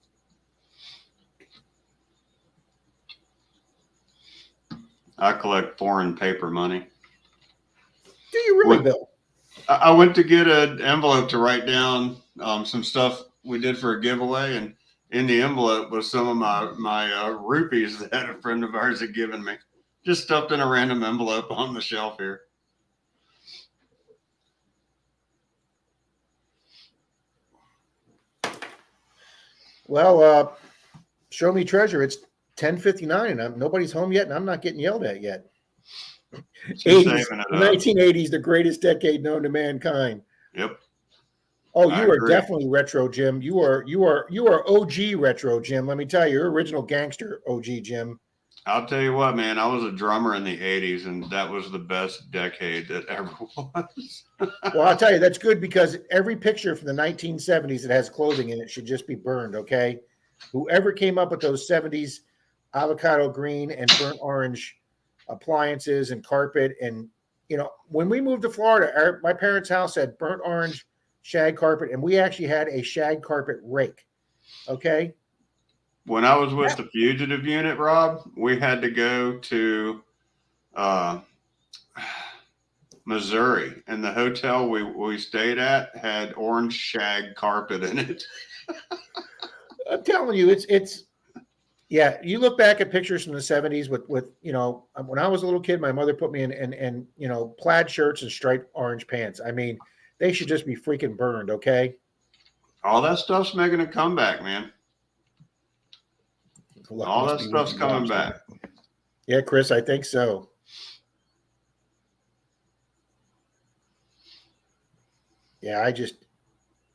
I collect foreign paper money. Do you really, Bill? I went to get an envelope to write down some stuff we did for a giveaway, and in the envelope was some of my rupees that a friend of ours had given me, just stuffed in a random envelope on the shelf here. Well, show me treasure. It's 10:59 and nobody's home yet, and I'm not getting yelled at yet. 80s, 1980s, the greatest decade known to mankind. Yep. Oh, you are definitely retro, Jim. You are OG retro, Jim. Let me tell you, you're original gangster OG, Jim. I'll tell you what, man. I was a drummer in the 80s, and that was the best decade that ever was. Well, I'll tell you, that's good because every picture from the 1970s that has clothing in it should just be burned, okay? Whoever came up with those 70s avocado green and burnt orange appliances and carpet, and when we moved to Florida, my parents' house had burnt orange shag carpet, and we actually had a shag carpet rake. Okay. When I was with the fugitive unit, Rob, we had to go to Missouri, and the hotel we stayed at had orange shag carpet in it. I'm telling you, it's yeah. You look back at pictures from the 70s with when I was a little kid, my mother put me in plaid shirts and striped orange pants. I mean, they should just be freaking burned, okay? All that stuff's making a comeback, man. All that stuff's coming back. Yeah, Chris, I think so. Yeah,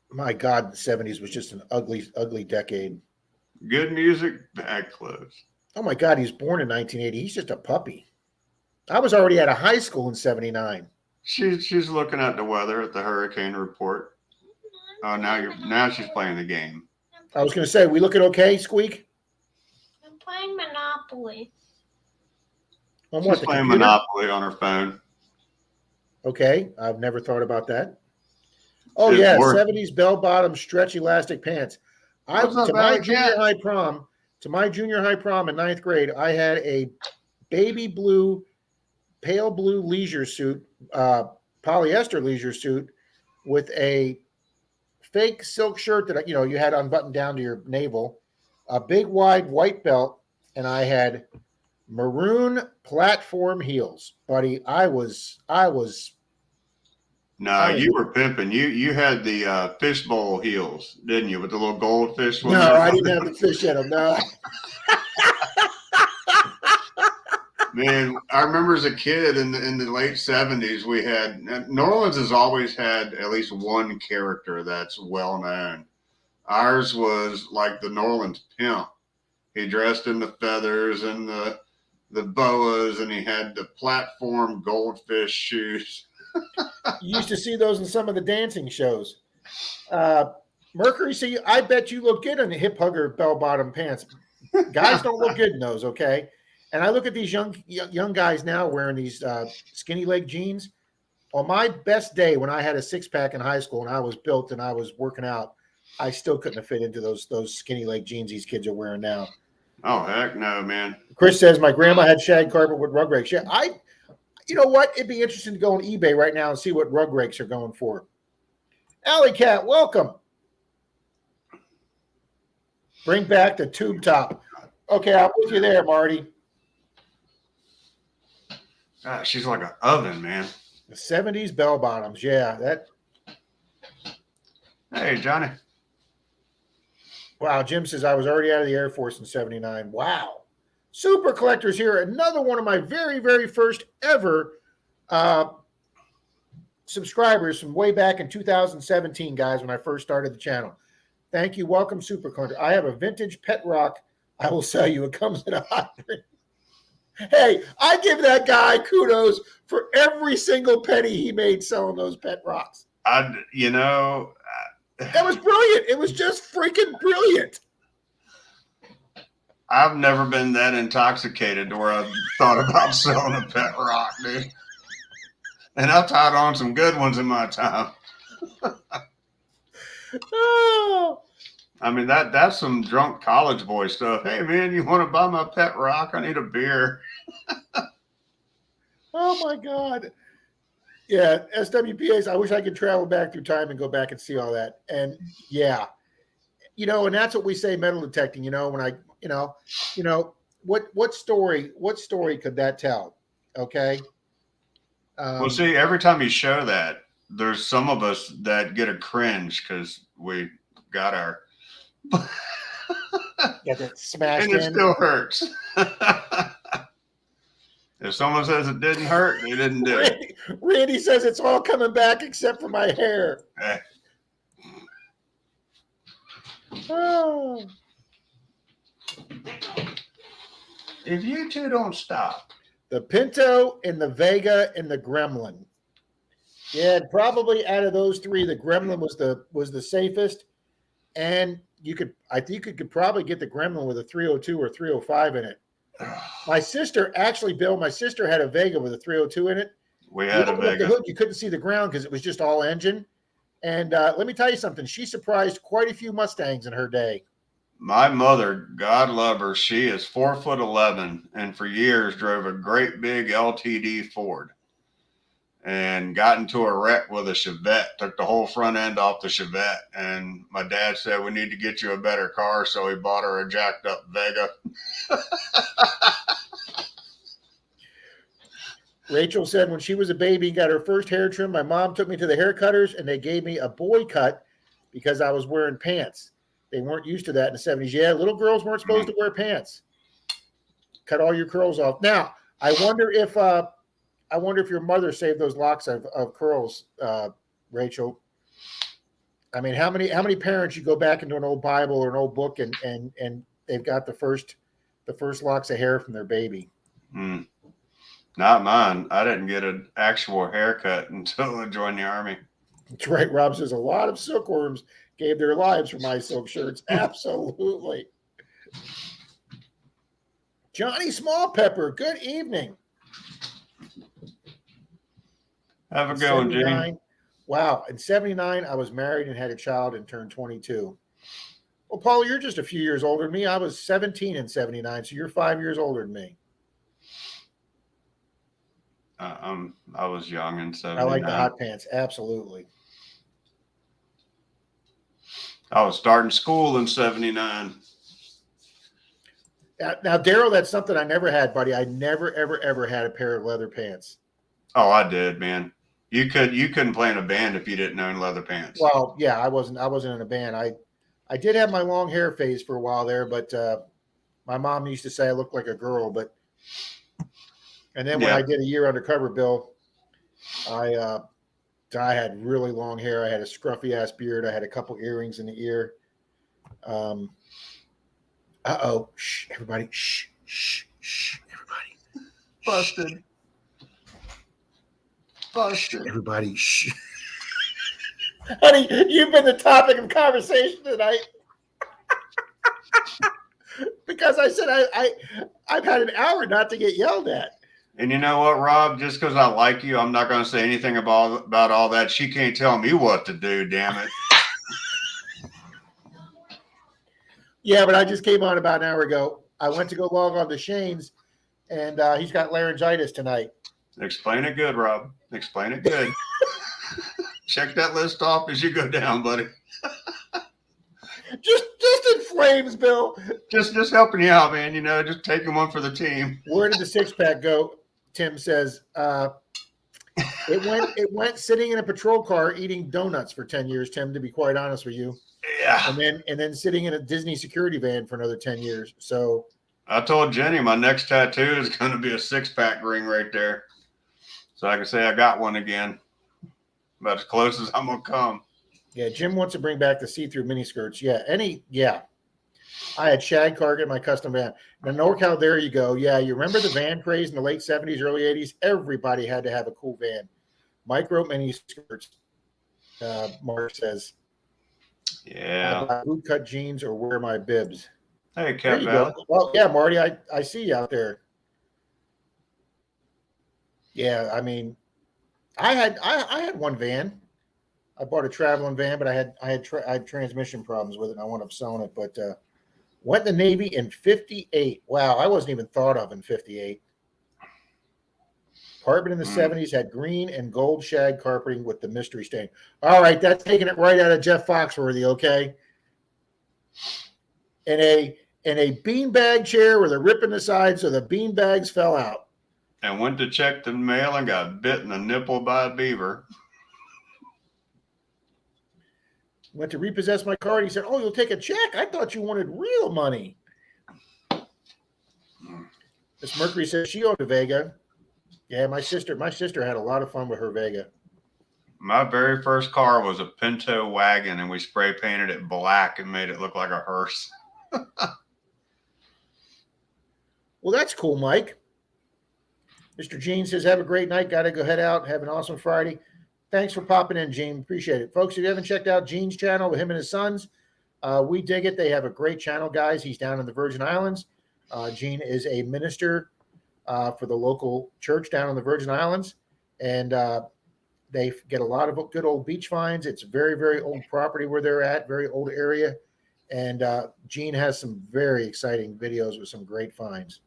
my God, the 70s was just an ugly, ugly decade. Good music, bad clothes. Oh my God, he was born in 1980. He's just a puppy. I was already out of high school in 79. She's looking at the weather at the hurricane report. Oh, now she's playing the game. I was going to say, we looking okay, Squeak? I'm playing Monopoly. On She's what? playing Monopoly on her phone. Okay, I've never thought about that. Oh yeah, 70s bell-bottom stretch elastic pants. To my junior high prom in 9th grade, I had a baby blue, pale blue leisure suit, polyester leisure suit, with a fake silk shirt that you had unbuttoned down to your navel, a big wide white belt, and I had maroon platform heels, buddy. I was. No, you were pimping. You had the fishbowl heels, didn't you, with the little goldfish? No, I didn't have the fish in them. No. Man, I remember as a kid in the late 70s, we had New Orleans has always had at least one character that's well known. Ours was like the New Orleans pimp. He dressed in the feathers and the boas, and he had the platform goldfish shoes. You used to see those in some of the dancing shows. Mercury, see, I bet you look good in the hip hugger bell bottom pants. Guys don't look good in those, okay? And I look at these young guys now wearing these skinny leg jeans. On my best day, when I had a six pack in high school and I was built and I was working out, I still couldn't have fit into those skinny leg jeans these kids are wearing now. Oh heck no, man. Chris says my grandma had shag carpet with rug rakes. Yeah, you know what? It'd be interesting to go on eBay right now and see what rug rakes are going for. Alley Cat, welcome. Bring back the tube top. Okay, I'm with you there, Marty. God, she's like an oven, man. The 70s bell bottoms. Yeah, that. Hey, Johnny. Wow, Jim says I was already out of the Air Force in 79. Wow. Super Collectors here. Another one of my very, very first ever subscribers from way back in 2017, guys, when I first started the channel. Thank you. Welcome, Super Collector. I have a vintage pet rock I will sell you. It comes in a hot drink. Hey, I give that guy kudos for every single penny he made selling those pet rocks. That was brilliant. It was just freaking brilliant. I've never been that intoxicated to where I've thought about selling a pet rock, dude. And I've tied on some good ones in my time. Oh. I mean, that's some drunk college boy stuff. Hey, man, you want to buy my pet rock? I need a beer. Oh, my God. Yeah, SWPAs, I wish I could travel back through time and go back and see all that. And, yeah, and that's what we say metal detecting, when what story could that tell? Okay. Well, see, every time you show that, there's some of us that get a cringe because we got our get that smashed and it in. still hurts. If someone says it didn't hurt, they didn't do it. Randy says it's all coming back except for my hair. Oh. If you two don't stop. The Pinto and the Vega and the Gremlin. Yeah, probably out of those three, the Gremlin was the safest. And I think you could probably get the Gremlin with a 302 or 305 in it. My sister had a Vega with a 302 in it. We had a Vega. The hood, you couldn't see the ground because it was just all engine. And let me tell you something. She surprised quite a few Mustangs in her day. My mother, God love her, she is 4'11" and for years drove a great big LTD Ford and got into a wreck with a Chevette, took the whole front end off the Chevette. And my dad said, we need to get you a better car. So he bought her a jacked up Vega. Rachel said when she was a baby and got her first hair trim, my mom took me to the hair cutters and they gave me a boy cut because I was wearing pants. They weren't used to that in the 70s. Yeah, little girls weren't supposed to wear pants. Cut all your curls off. Now, I wonder if your mother saved those locks of curls, Rachel. I mean, how many parents you go back into an old Bible or an old book and they've got the first locks of hair from their baby? Not mine. I didn't get an actual haircut until I joined the Army. That's right. Rob says a lot of silkworms gave their lives for my silk shirts. Absolutely. Johnny Smallpepper, good evening. Have a good one, Gene. Wow. In 79, I was married and had a child and turned 22. Well, Paul, you're just a few years older than me. I was 17 in 79, so you're 5 years older than me. I was young in 79. I like the hot pants. Absolutely. I was starting school in 79. Now, Daryl, that's something I never had, buddy. I never, ever, ever had a pair of leather pants. Oh, I did, man. You couldn't play in a band if you didn't own leather pants. Well, yeah, I wasn't in a band. I did have my long hair phase for a while there, but my mom used to say I looked like a girl. And then when I did a year undercover, Bill, I had really long hair. I had a scruffy ass beard. I had a couple earrings in the ear. Shh, everybody. Shh, everybody. Busted. Everybody. Shh. Honey, you've been the topic of conversation tonight because I said I've had an hour not to get yelled at. And you know what, Rob? Just because I like you, I'm not going to say anything about all that. She can't tell me what to do, damn it. Yeah, but I just came on about an hour ago. I went to go log on to Shane's, and he's got laryngitis tonight. Explain it good, Rob. Explain it good. Check that list off as you go down, buddy. Just in flames, Bill. Just helping you out, man. You know, just taking one for the team. Where did the six-pack go? Tim says it went sitting in a patrol car eating donuts for 10 years, Tim, to be quite honest with you. Yeah. And then sitting in a Disney security van for another 10 years. So I told Jenny my next tattoo is going to be a six-pack ring right there. So I can say I got one again. About as close as I'm going to come. yeah, Jim wants to bring back the see-through miniskirts. Yeah. I had shag cargo in my custom van. Now, NorCal, there you go. Yeah, you remember the van craze in the late 70s, early 80s? Everybody had to have a cool van. Micro miniskirts, Mark says. Yeah. I buy bootcut jeans or wear my bibs. Hey, There Cat you Valley. go. Well, yeah, Marty, I see you out there. Yeah, I mean, I had one van. I bought a traveling van, but I had transmission problems with it, and I wound up selling it. But went in the Navy in '58. Wow, I wasn't even thought of in '58. Apartment in the '70s had green and gold shag carpeting with the mystery stain. All right, that's taking it right out of Jeff Foxworthy, okay? In a beanbag chair with a rip in the side, so the beanbags fell out. And went to check the mail and got bit in the nipple by a beaver. Went to repossess my car, and he said, "Oh, you'll take a check? I thought you wanted real money." Miss Mercury says she owned a Vega. Yeah, my sister had a lot of fun with her Vega. My very first car was a Pinto wagon, and we spray painted it black and made it look like a hearse. Well, that's cool, Mike. Mr. Gene says, have a great night. Got to go head out. Have an awesome Friday. Thanks for popping in, Gene. Appreciate it. Folks, if you haven't checked out Gene's channel with him and his sons, we dig it. They have a great channel, guys. He's down in the Virgin Islands. Gene is a minister for the local church down in the Virgin Islands. And they get a lot of good old beach finds. It's very, very old property where they're at, very old area. And Gene has some very exciting videos with some great finds.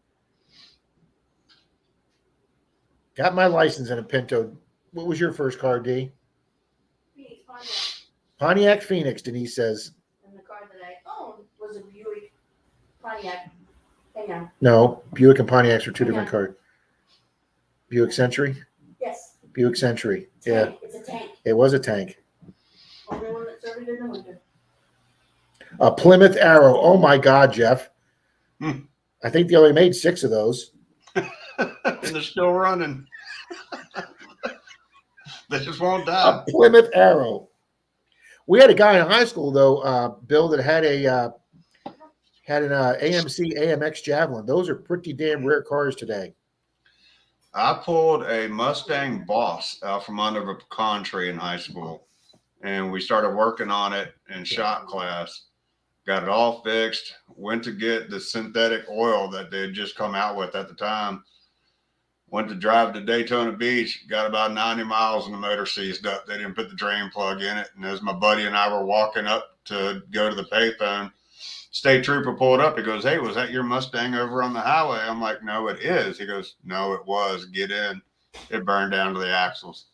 Got my license in a Pinto. What was your first car, D? Pontiac Phoenix, Denise says. And the car that I owned was a Buick Pontiac. Hang on. No, Buick and Pontiacs are two different Yeah. cars. Buick Century? Yes. Buick Century. Tank. Yeah, It's a tank. it was a tank. Only one that served in the winter. A Plymouth Arrow. Oh my God, Jeff. Hmm. I think they only made 6 of those. And they're still running. They just won't A die. Plymouth Arrow. We had a guy in high school though, Bill, that had an AMC AMX Javelin. Those are pretty damn rare cars today. I pulled a Mustang Boss out from under a pecan tree in high school, and we started working on it in shop class. Got it all fixed. Went to get the synthetic oil that they had just come out with at the time. Went to drive to Daytona Beach. Got about 90 miles, and the motor seized up. They didn't put the drain plug in it. And as my buddy and I were walking up to go to the payphone, state trooper pulled up. He goes, "Hey, was that your Mustang over on the highway?" I'm like, "No, it is." He goes, "No, it was. Get in." It burned down to the axles.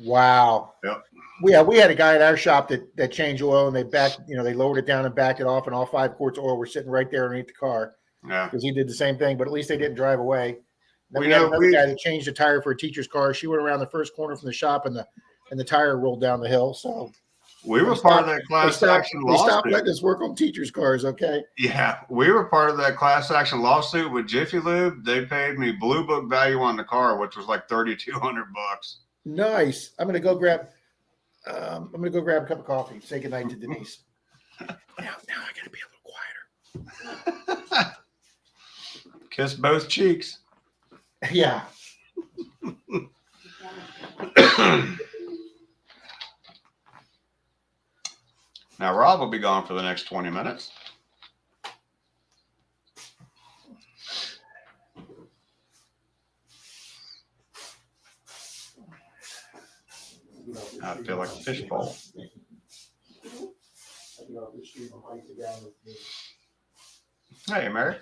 Wow. Yep. We had a guy at our shop that changed oil, and they lowered it down and backed it off, and all 5 quarts of oil were sitting right there underneath the car Yeah. because he did the same thing, but at least they didn't drive away. Then We we had know another we- guy that changed a tire for a teacher's car. She went around the first corner from the shop, and the tire rolled down the hill. So We were They part of that they class stopped, action they stopped lawsuit. letting us work on teachers' cars. Okay. Yeah, we were part of that class action lawsuit with Jiffy Lube. They paid me blue book value on the car, which was like $3,200. Nice. I'm gonna go grab a cup of coffee. Say goodnight to Denise. Now I gotta be a little quieter. Kiss both cheeks. Yeah. Now, Rob will be gone for the next 20 minutes. I feel like a fishbowl. Hey, Mary.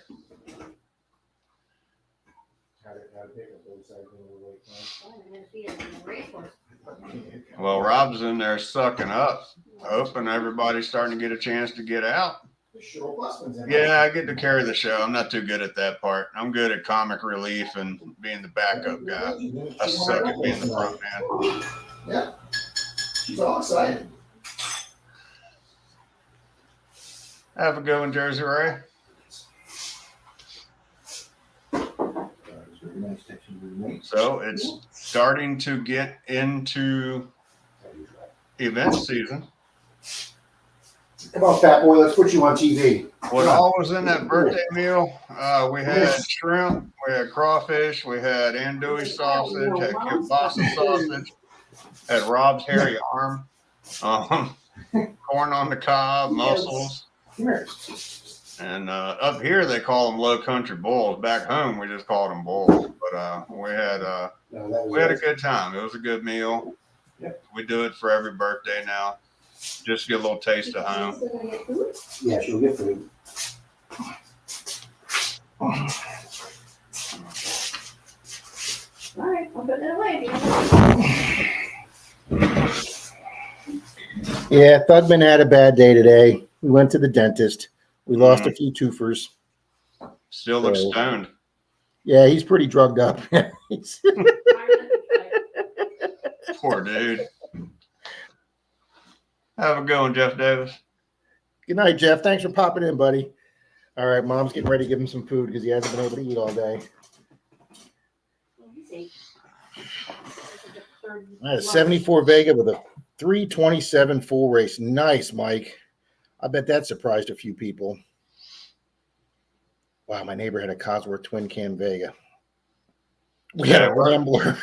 Well, Rob's in there sucking up, hoping everybody's starting to get a chance to get out. Yeah, I get to carry the show. I'm not too good at that part. I'm good at comic relief and being the backup guy. I suck at being the front man. Yeah. She's all excited. Have a good one, Jersey Ray. So it's starting to get into event season. Come on, fat boy, let's put you on TV. What all was in that birthday meal? We had shrimp, we had crawfish, we had andouille sausage, had kielbasa sausage, had Rob's hairy arm, corn on the cob, mussels. And up here they call them low country bulls. Back home we just called them bulls. But we had a good time. It was a good meal. Yep. We do it for every birthday now. Just to get a little taste of home. Yeah, she'll get food. All right, I'm putting it away. Yeah, Thugman had a bad day today. We went to the dentist. We lost a few twofers. Still looks stoned. Yeah, he's pretty drugged up. Poor dude. Have a good one, Jeff Davis. Good night, Jeff. Thanks for popping in, buddy. All right, Mom's getting ready to give him some food because he hasn't been able to eat all day. I had a 74 Vega with a 327 full race. Nice, Mike. I bet that surprised a few people. Wow, my neighbor had a Cosworth twin cam Vega. We had a Rambler.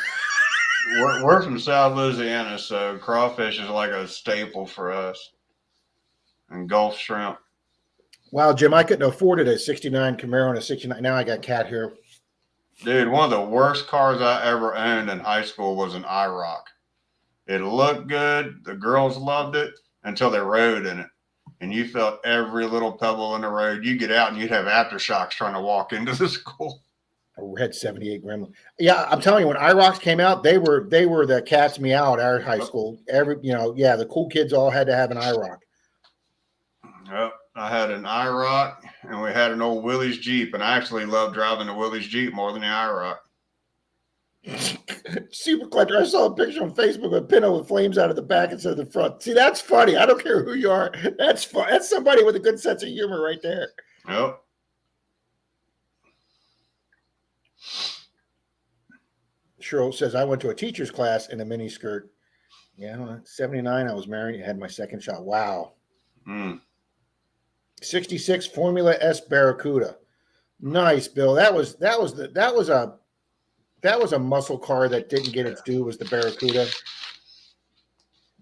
We're from South Louisiana, so crawfish is like a staple for us. And Gulf shrimp. Wow, Jim, I couldn't afford it. A 69 Camaro and a 69. Now I got cat hair. Dude, one of the worst cars I ever owned in high school was an IROC. It looked good. The girls loved it until they rode in it. And you felt every little pebble in the road. You get out and you'd have aftershocks trying to walk into the school. I had 78 Gremlin. Yeah, I'm telling you, when IROCs came out, they were the cat's meow at our high school. The cool kids all had to have an IROC. Yep, I had an IROC, and we had an old Willys Jeep, and I actually loved driving the Willys Jeep more than the IROC. Super collector. I saw a picture on Facebook of a Pinto with flames out of the back instead of the front. See, that's funny. I don't care who you are. That's fun. That's somebody with a good sense of humor right there. Yep. Cheryl says, I went to a teacher's class in a mini skirt. Yeah, I don't know. 79, I was married. I had my second shot. Wow. 66 Formula S Barracuda. Nice, Bill. That was a muscle car that didn't get its due, was the Barracuda.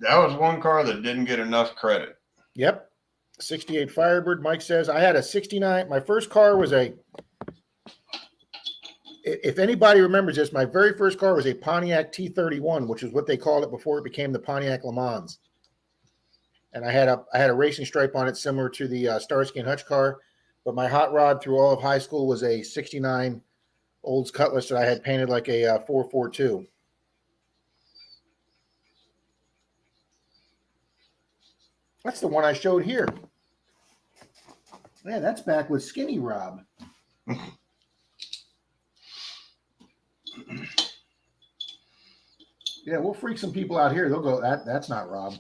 That was one car that didn't get enough credit. Yep. 68 Firebird. Mike says, I had a 69. My first car was if anybody remembers this, my very first car was a Pontiac T31, which is what they called it before it became the Pontiac Le Mans. And I had a racing stripe on it similar to the Starsky and Hutch car. But my hot rod through all of high school was a 69 Olds Cutlass that I had painted like a 442. That's the one I showed here. Yeah, that's back with Skinny Rob. Yeah, we'll freak some people out here. They'll go, that's not Rob.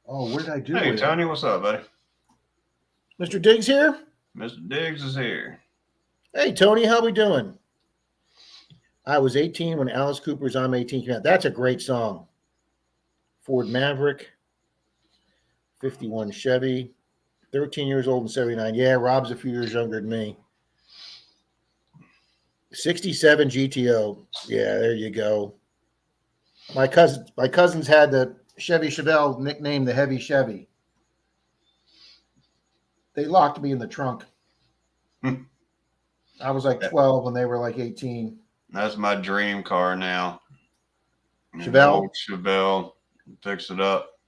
Oh, what did I do? Hey, Tony, what's up, buddy? Mr. Diggs here? Mr. Diggs is here. Hey, Tony, how we doing? I was 18 when Alice Cooper's I'm 18 came out. That's a great song. Ford Maverick, 51 Chevy, 13 years old in 79. Yeah, Rob's a few years younger than me. 67 GTO. Yeah, there you go. My cousins had the Chevy Chevelle nicknamed the Heavy Chevy. They locked me in the trunk. Hmm. I was like 12 when they were like 18. That's my dream car now. An Chevelle? old Chevelle. Fix it up.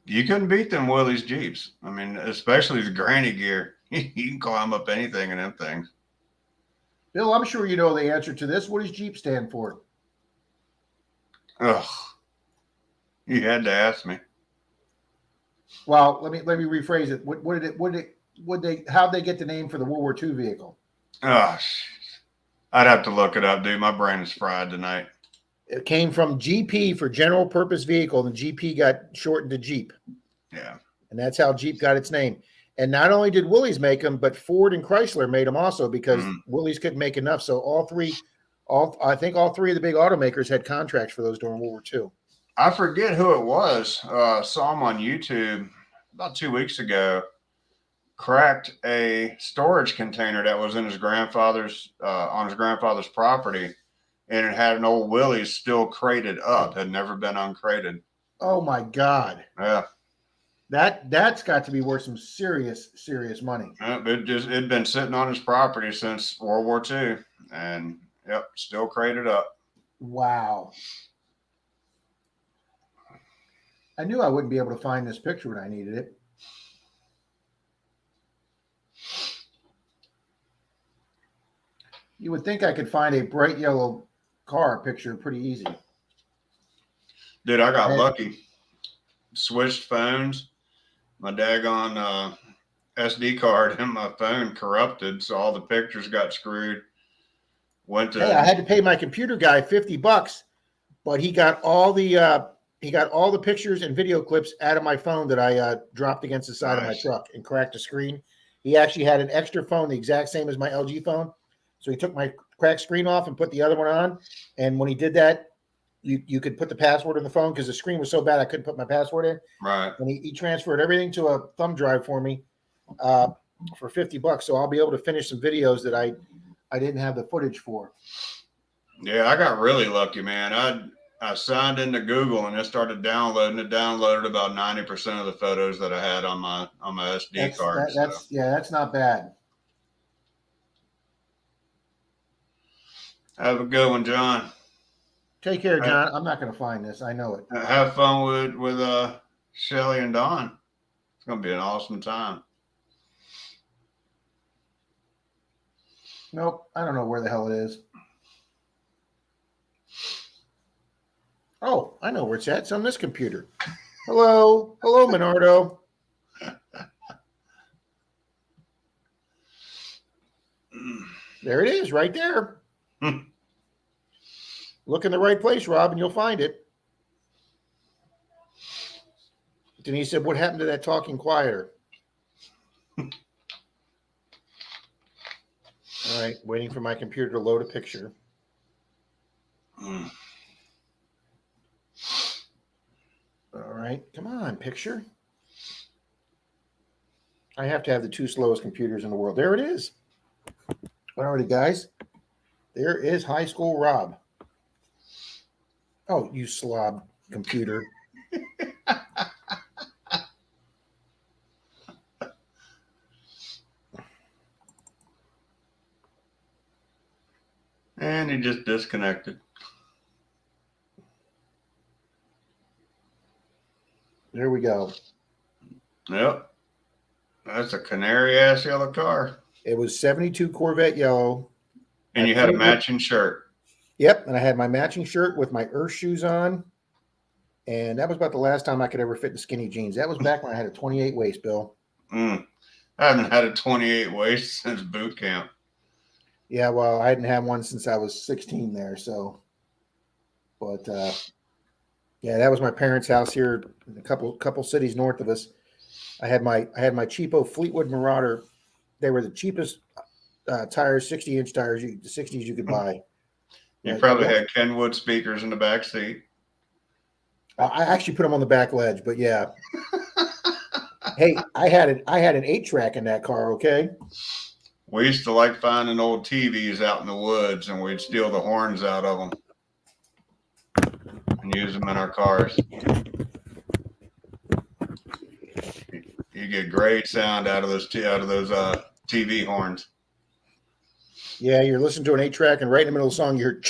You couldn't beat them Willys Jeeps. I mean, especially the granny gear. You can climb up anything in them things. Bill, I'm sure you know the answer to this. What does Jeep stand for? Ugh. You had to ask me. Well, let me rephrase it. How'd they get the name for the World War II vehicle? Oh, I'd have to look it up, dude. My brain is fried tonight. It came from GP for general purpose vehicle, and GP got shortened to Jeep. Yeah. And that's how Jeep got its name. And not only did Willys make them, but Ford and Chrysler made them also because Willys couldn't make enough. So I think all three of the big automakers had contracts for those during World War II. I forget who it was. Saw him on YouTube about 2 weeks ago. Cracked a storage container that was in his grandfather's on his grandfather's property, and it had an old Willys still crated up. Had never been uncrated. Oh my God! Yeah, that's got to be worth some serious money. it'd been sitting on his property since World War II, and yep, still crated up. Wow! I knew I wouldn't be able to find this picture when I needed it. You would think I could find a bright yellow car picture pretty easy. Dude, I got lucky. Switched phones. My daggone SD card in my phone corrupted, so all the pictures got screwed. Hey, I had to pay my computer guy $50, but he got all the pictures and video clips out of my phone that I dropped against the side of my truck and cracked the screen. He actually had an extra phone, the exact same as my LG phone. So he took my cracked screen off and put the other one on. And when he did that, you could put the password in the phone because the screen was so bad I couldn't put my password in. Right. And he transferred everything to a thumb drive for me for $50. So I'll be able to finish some videos that I didn't have the footage for. Yeah, I got really lucky, man. I signed into Google and it started downloading. It downloaded about 90% of the photos that I had on my SD card. That's not bad. Have a good one, John. Take care, John. I'm not going to find this. I know it. Have fun with Shelly and Don. It's going to be an awesome time. Nope. I don't know where the hell it is. Oh, I know where it's at. It's on this computer. Hello, Menardo. There it is, right there. Look in the right place, Rob, and you'll find it. Denise said, "What happened to that talking quieter?" All right, waiting for my computer to load a picture. All right, come on, picture. I have to have the two slowest computers in the world. There it is. All righty, guys. There is High School Rob. Oh, you slob computer. And he just disconnected. There we go. Yep. That's a canary ass yellow car. It was 72 Corvette yellow. And you had a matching shirt. Yep. And I had my matching shirt with my Earth shoes on. And that was about the last time I could ever fit in skinny jeans. That was back when I had a 28 waist, Bill. I haven't had a 28 waist since boot camp. Yeah, well, I hadn't had one since I was 16 there. So, but yeah, that was my parents' house here, a couple cities north of us. I had my cheapo Fleetwood Marauder. They were the cheapest tires, 60-inch tires, the 60s you could buy. You probably had Kenwood speakers in the back seat. I actually put them on the back ledge, but yeah. Hey, I had an 8-track in that car. Okay. We used to like finding old TVs out in the woods, and we'd steal the horns out of them and use them in our cars. You get great sound out of those TV horns. Yeah, you're listening to an 8-track, and right in the middle of the song, you hear,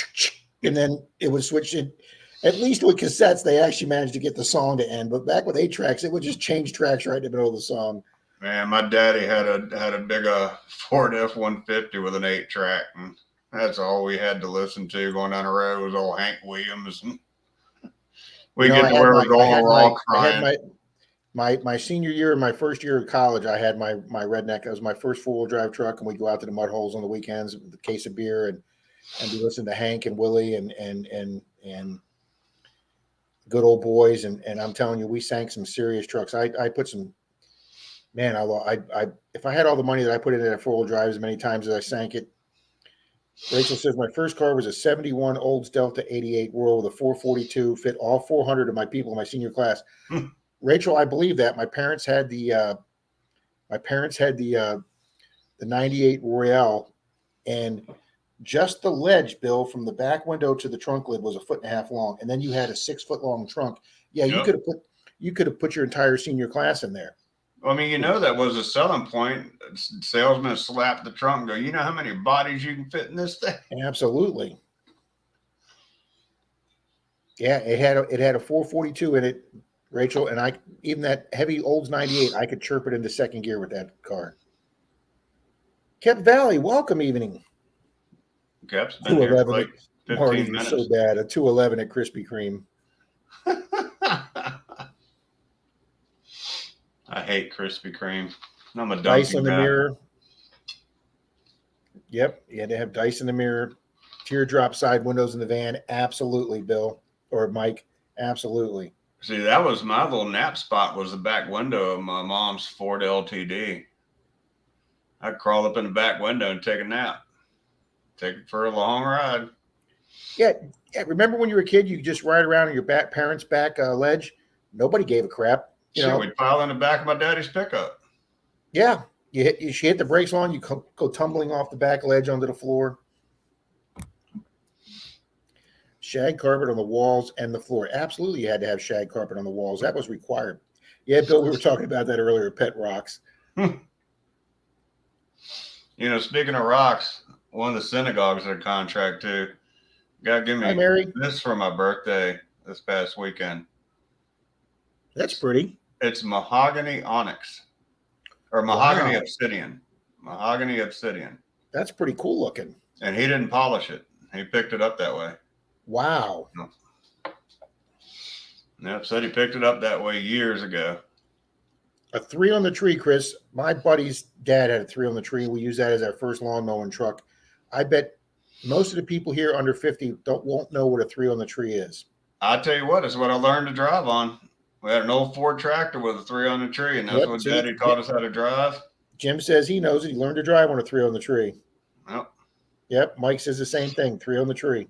and then it would switch it. At least with cassettes, they actually managed to get the song to end. But back with 8-tracks, it would just change tracks right in the middle of the song. Man, my daddy had a big Ford F-150 with an 8-track, and that's all we had to listen to going down the road was old Hank Williams. And we get to where we're going, we're all crying. I had my senior year and my first year of college, I had my redneck. That was my first 4-wheel drive truck, and we'd go out to the mud holes on the weekends with a case of beer and we listened to Hank and Willie and good old boys. And I'm telling you, we sank some serious trucks. I put some. Man, I if I had all the money that I put into that 4-wheel drive as many times as I sank it. Rachel says my first car was a 71 Olds Delta 88 Royal with a 442, fit all 400 of my people in my senior class. Rachel, I believe that my parents had the 98 Royale, and just the ledge, Bill, from the back window to the trunk lid was 1.5 feet long, and then you had a 6-foot long trunk. Yeah, Yep. you could have put your entire senior class in there. I mean, that was a selling point. Salesmen slap the trunk and go, you know how many bodies you can fit in this thing? Absolutely. Yeah, it had a 442 in it, Rachel, and even that heavy Olds 98, I could chirp it into second gear with that car. Kep Valley, welcome evening. Kep's been here for like 15 minutes. So bad. A 211 at Krispy Kreme. I hate Krispy Kreme. I'm a dice in the guy. mirror. Yep, you had to have dice in the mirror. Teardrop side windows in the van. Absolutely, Bill or Mike. Absolutely. See, that was my little nap spot. Was the back window of my mom's Ford LTD. I'd crawl up in the back window and take a nap. Take it for a long ride. Yeah. Remember when you were a kid, you could just ride around on your parents' back ledge? Nobody gave a crap. We'd pile in the back of my daddy's pickup. Yeah. She hit the brakes on, you go tumbling off the back ledge onto the floor. Shag carpet on the walls and the floor. Absolutely, you had to have shag carpet on the walls. That was required. Yeah, Bill, we were talking about that earlier, Pet Rocks. Speaking of rocks, one of the synagogues are contract too. Got to give me this for my birthday this past weekend. That's pretty. It's mahogany onyx or mahogany obsidian. Mahogany obsidian. That's pretty cool looking. And he didn't polish it. He picked it up that way. Wow. Yep, said he picked it up that way years ago. A 3 on the tree, Chris. My buddy's dad had a 3 on the tree. We use that as our first lawn mowing truck. I bet most of the people here under 50 won't know what a 3 on the tree is. I tell you what, it's what I learned to drive on. We had an old Ford tractor with a 3 on the tree, and that's what Daddy taught us how to drive. Jim says he knows it. He learned to drive on a 3 on the tree. Yep. Yep. Mike says the same thing. 3 on the tree.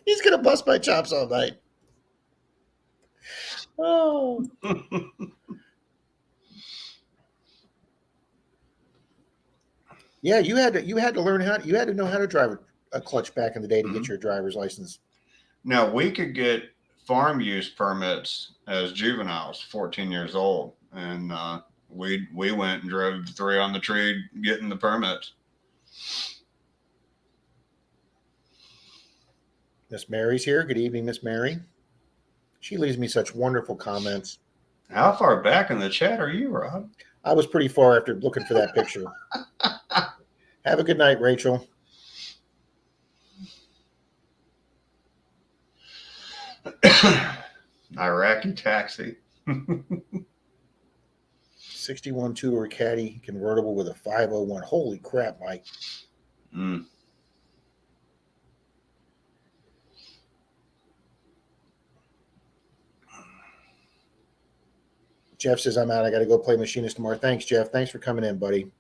He's gonna bust my chops all night. Oh. Yeah, you had to learn you had to know how to drive a clutch back in the day to get your driver's license. Now we could get farm use permits as juveniles, 14 years old, and we went and drove the 3 on the tree getting the permits. Miss Mary's here. Good evening, Miss Mary. She leaves me such wonderful comments. How far back in the chat are you, Rob? I was pretty far after looking for that picture. Have a good night, Rachel. Iraqi taxi. 61 Tourer Caddy convertible with a 501. Holy crap, Mike. Jeff says, I'm out. I got to go play machinist tomorrow. Thanks, Jeff. Thanks for coming in, buddy.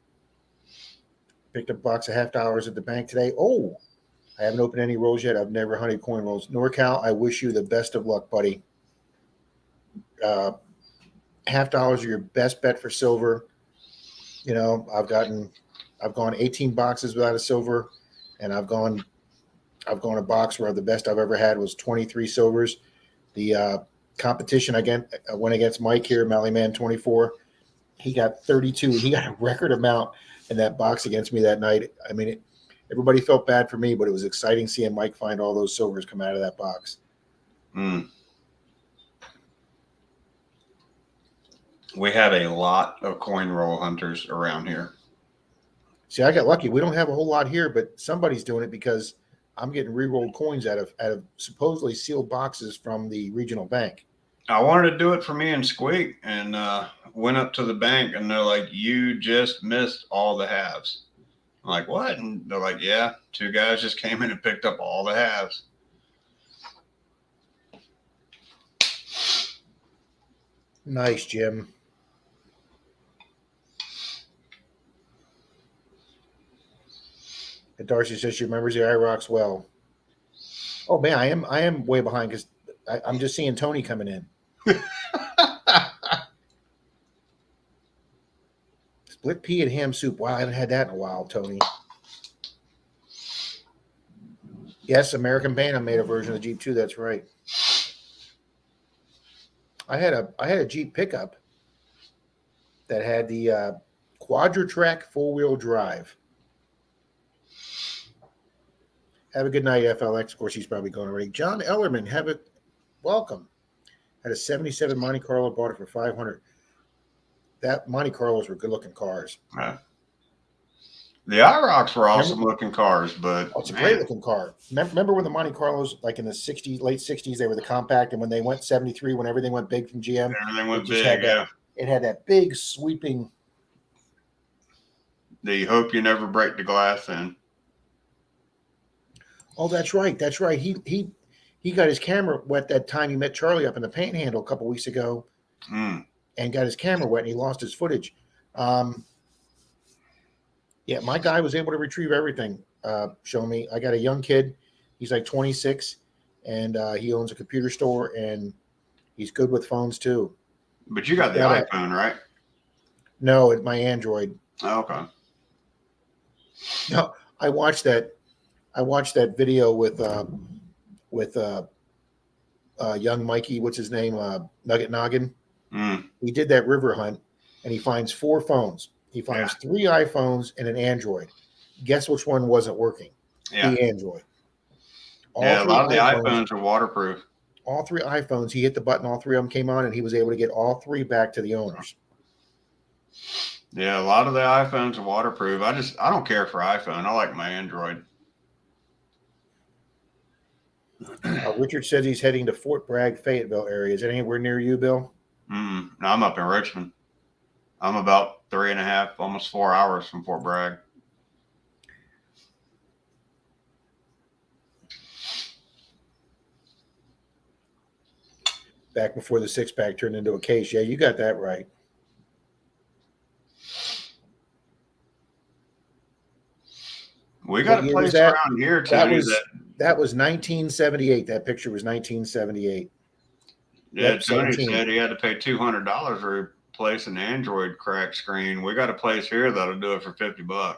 Picked up a box of $50 at the bank today. Oh, I haven't opened any rolls yet. I've never hunted coin rolls. NorCal, I wish you the best of luck, buddy. $50 are your best bet for silver. You know, I've gone 18 boxes without a silver, and I've gone a box where the best I've ever had was 23 silvers. The competition I went against Mike here, Mallyman 24. He got 32. He got a record amount in that box against me that night. I mean, everybody felt bad for me, but it was exciting seeing Mike find all those silvers come out of that box. We have a lot of coin roll hunters around here. See, I got lucky. We don't have a whole lot here, but somebody's doing it because I'm getting re-rolled coins out of supposedly sealed boxes from the regional bank. I wanted to do it for me and Squeak, and went up to the bank, and they're like, "You just missed all the halves." I'm like, "What?" And they're like, "Yeah, 2 guys just came in and picked up all the halves." Nice, Jim. And Darcy says she remembers the IROCs well. Oh man, I am way behind because I'm just seeing Tony coming in. Split pea and ham soup. Wow, I haven't had that in a while, Tony. Yes, American Bantam made a version of the Jeep too. That's right. I had a Jeep pickup that had the Quadra-Track 4-wheel drive. Have a good night, FLX. Of course, he's probably going already. John Ellerman, welcome. Had a 77 Monte Carlo, bought it for $500. That Monte Carlos were good-looking cars. Yeah. The IROCs were awesome-looking cars, but it's a great-looking car. Remember when the Monte Carlos, like in the late 60s, they were the compact, and when they went 73, when everything went big from GM, everything went big, yeah. It had that big sweeping. You hope you never break the glass in. Oh, that's right. That's right. He got his camera wet that time he met Charlie up in the Panhandle a couple weeks ago, and got his camera wet, and he lost his footage. Yeah, my guy was able to retrieve everything. Show me. I got a young kid. He's like 26, and he owns a computer store, and he's good with phones too. But you got the iPhone, right? No, it's my Android. Oh, okay. No, I watched that video with young Mikey. What's his name? Nugget Noggin. He did that river hunt, and he finds 4 phones. He finds 3 iPhones and an Android. Guess which one wasn't working? Yeah. The Android. A lot of the iPhones are waterproof. All 3 iPhones, he hit the button, all 3 of them came on, and he was able to get all 3 back to the owners. Yeah, a lot of the iPhones are waterproof. I don't care for iPhone. I like my Android. Richard says he's heading to Fort Bragg, Fayetteville area. Is it anywhere near you, Bill? No, I'm up in Richmond. I'm about 3.5, almost 4 hours from Fort Bragg. Back before the 6-pack turned into a case. Yeah, you got that right. We got a place around here too. That was 1978. That picture was 1978. Yeah, Tony said he had to pay $200 to replace an Android cracked screen. We got a place here that'll do it for $50.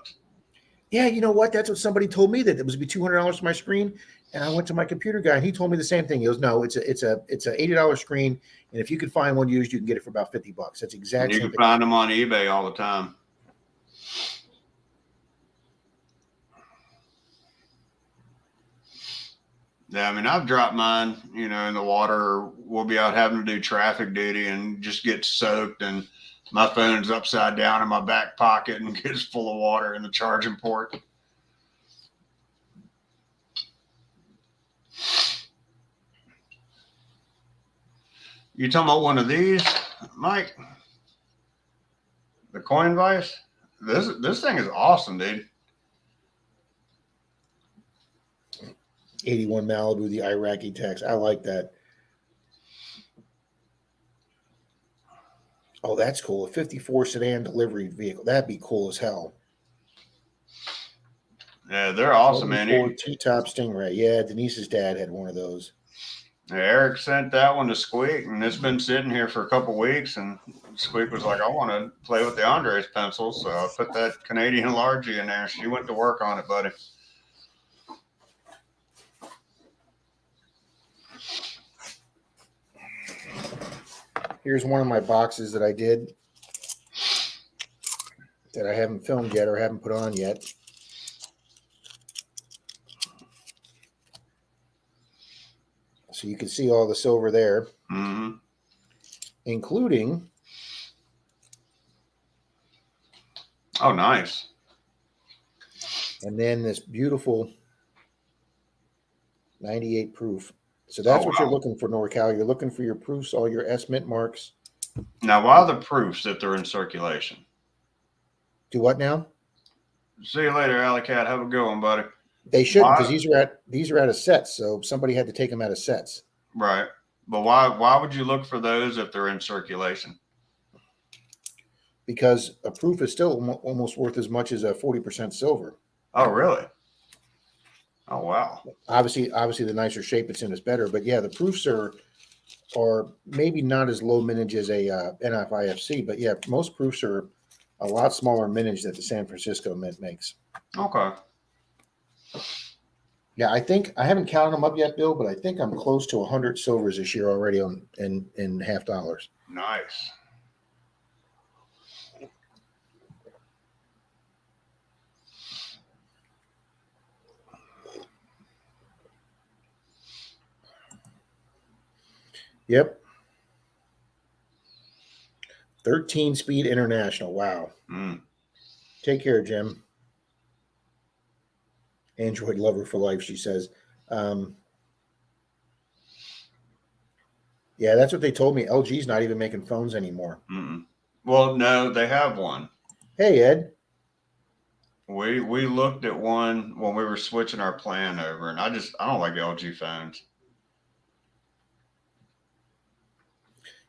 Yeah, you know what? That's what somebody told me, that it was be $200 for my screen. And I went to my computer guy, and he told me the same thing. He goes, "No, it's a $80 screen, and if you can find one used, you can get it for about $50." That's exactly. You can find them on eBay all the time. Yeah, I mean, I've dropped mine, in the water. We'll be out having to do traffic duty and just get soaked, and my phone's upside down in my back pocket and gets full of water in the charging port. You talking about one of these, Mike? The Coin Vice? This thing is awesome, dude. 81 Malibu, the Iraqi tax. I like that. Oh, that's cool. A 54 sedan delivery vehicle. That'd be cool as hell. Yeah, they're awesome, man. T-top Stingray. Yeah, Denise's dad had one of those. Eric sent that one to Squeak, and it's been sitting here for a couple weeks. And Squeak was like, "I want to play with the Andres pencil," so I put that Canadian Largie in there. She went to work on it, buddy. Here's one of my boxes that I did that I haven't filmed yet or haven't put on yet. So you can see all the silver there, Mm-hmm. including. Oh, nice. And then this beautiful 98 proof. So that's what you're looking for, NorCal. You're looking for your proofs, all your S mint marks. Now, why the proofs if they're in circulation? Do what now? See you later, Alley Cat. Have a good one, buddy. They shouldn't, because these are out of sets. So somebody had to take them out of sets. Right. But why would you look for those if they're in circulation? Because a proof is still almost worth as much as a 40% silver. Oh, really? Oh, wow. Obviously, the nicer shape it's in is better. But yeah, the proofs are maybe not as low mintage as a NFIFC, but yeah, most proofs are a lot smaller mintage that the San Francisco Mint makes. Okay. Yeah, I think I haven't counted them up yet, Bill, but I think I'm close to 100 silvers this year already in half dollars. Nice. Yep. 13 speed international. Wow. Mm. Take care, Jim. Android lover for life, she says. Yeah, that's what they told me. LG's not even making phones anymore. Mm-mm. Well, no, they have one. Hey, Ed. We looked at one when we were switching our plan over, and I don't like LG phones.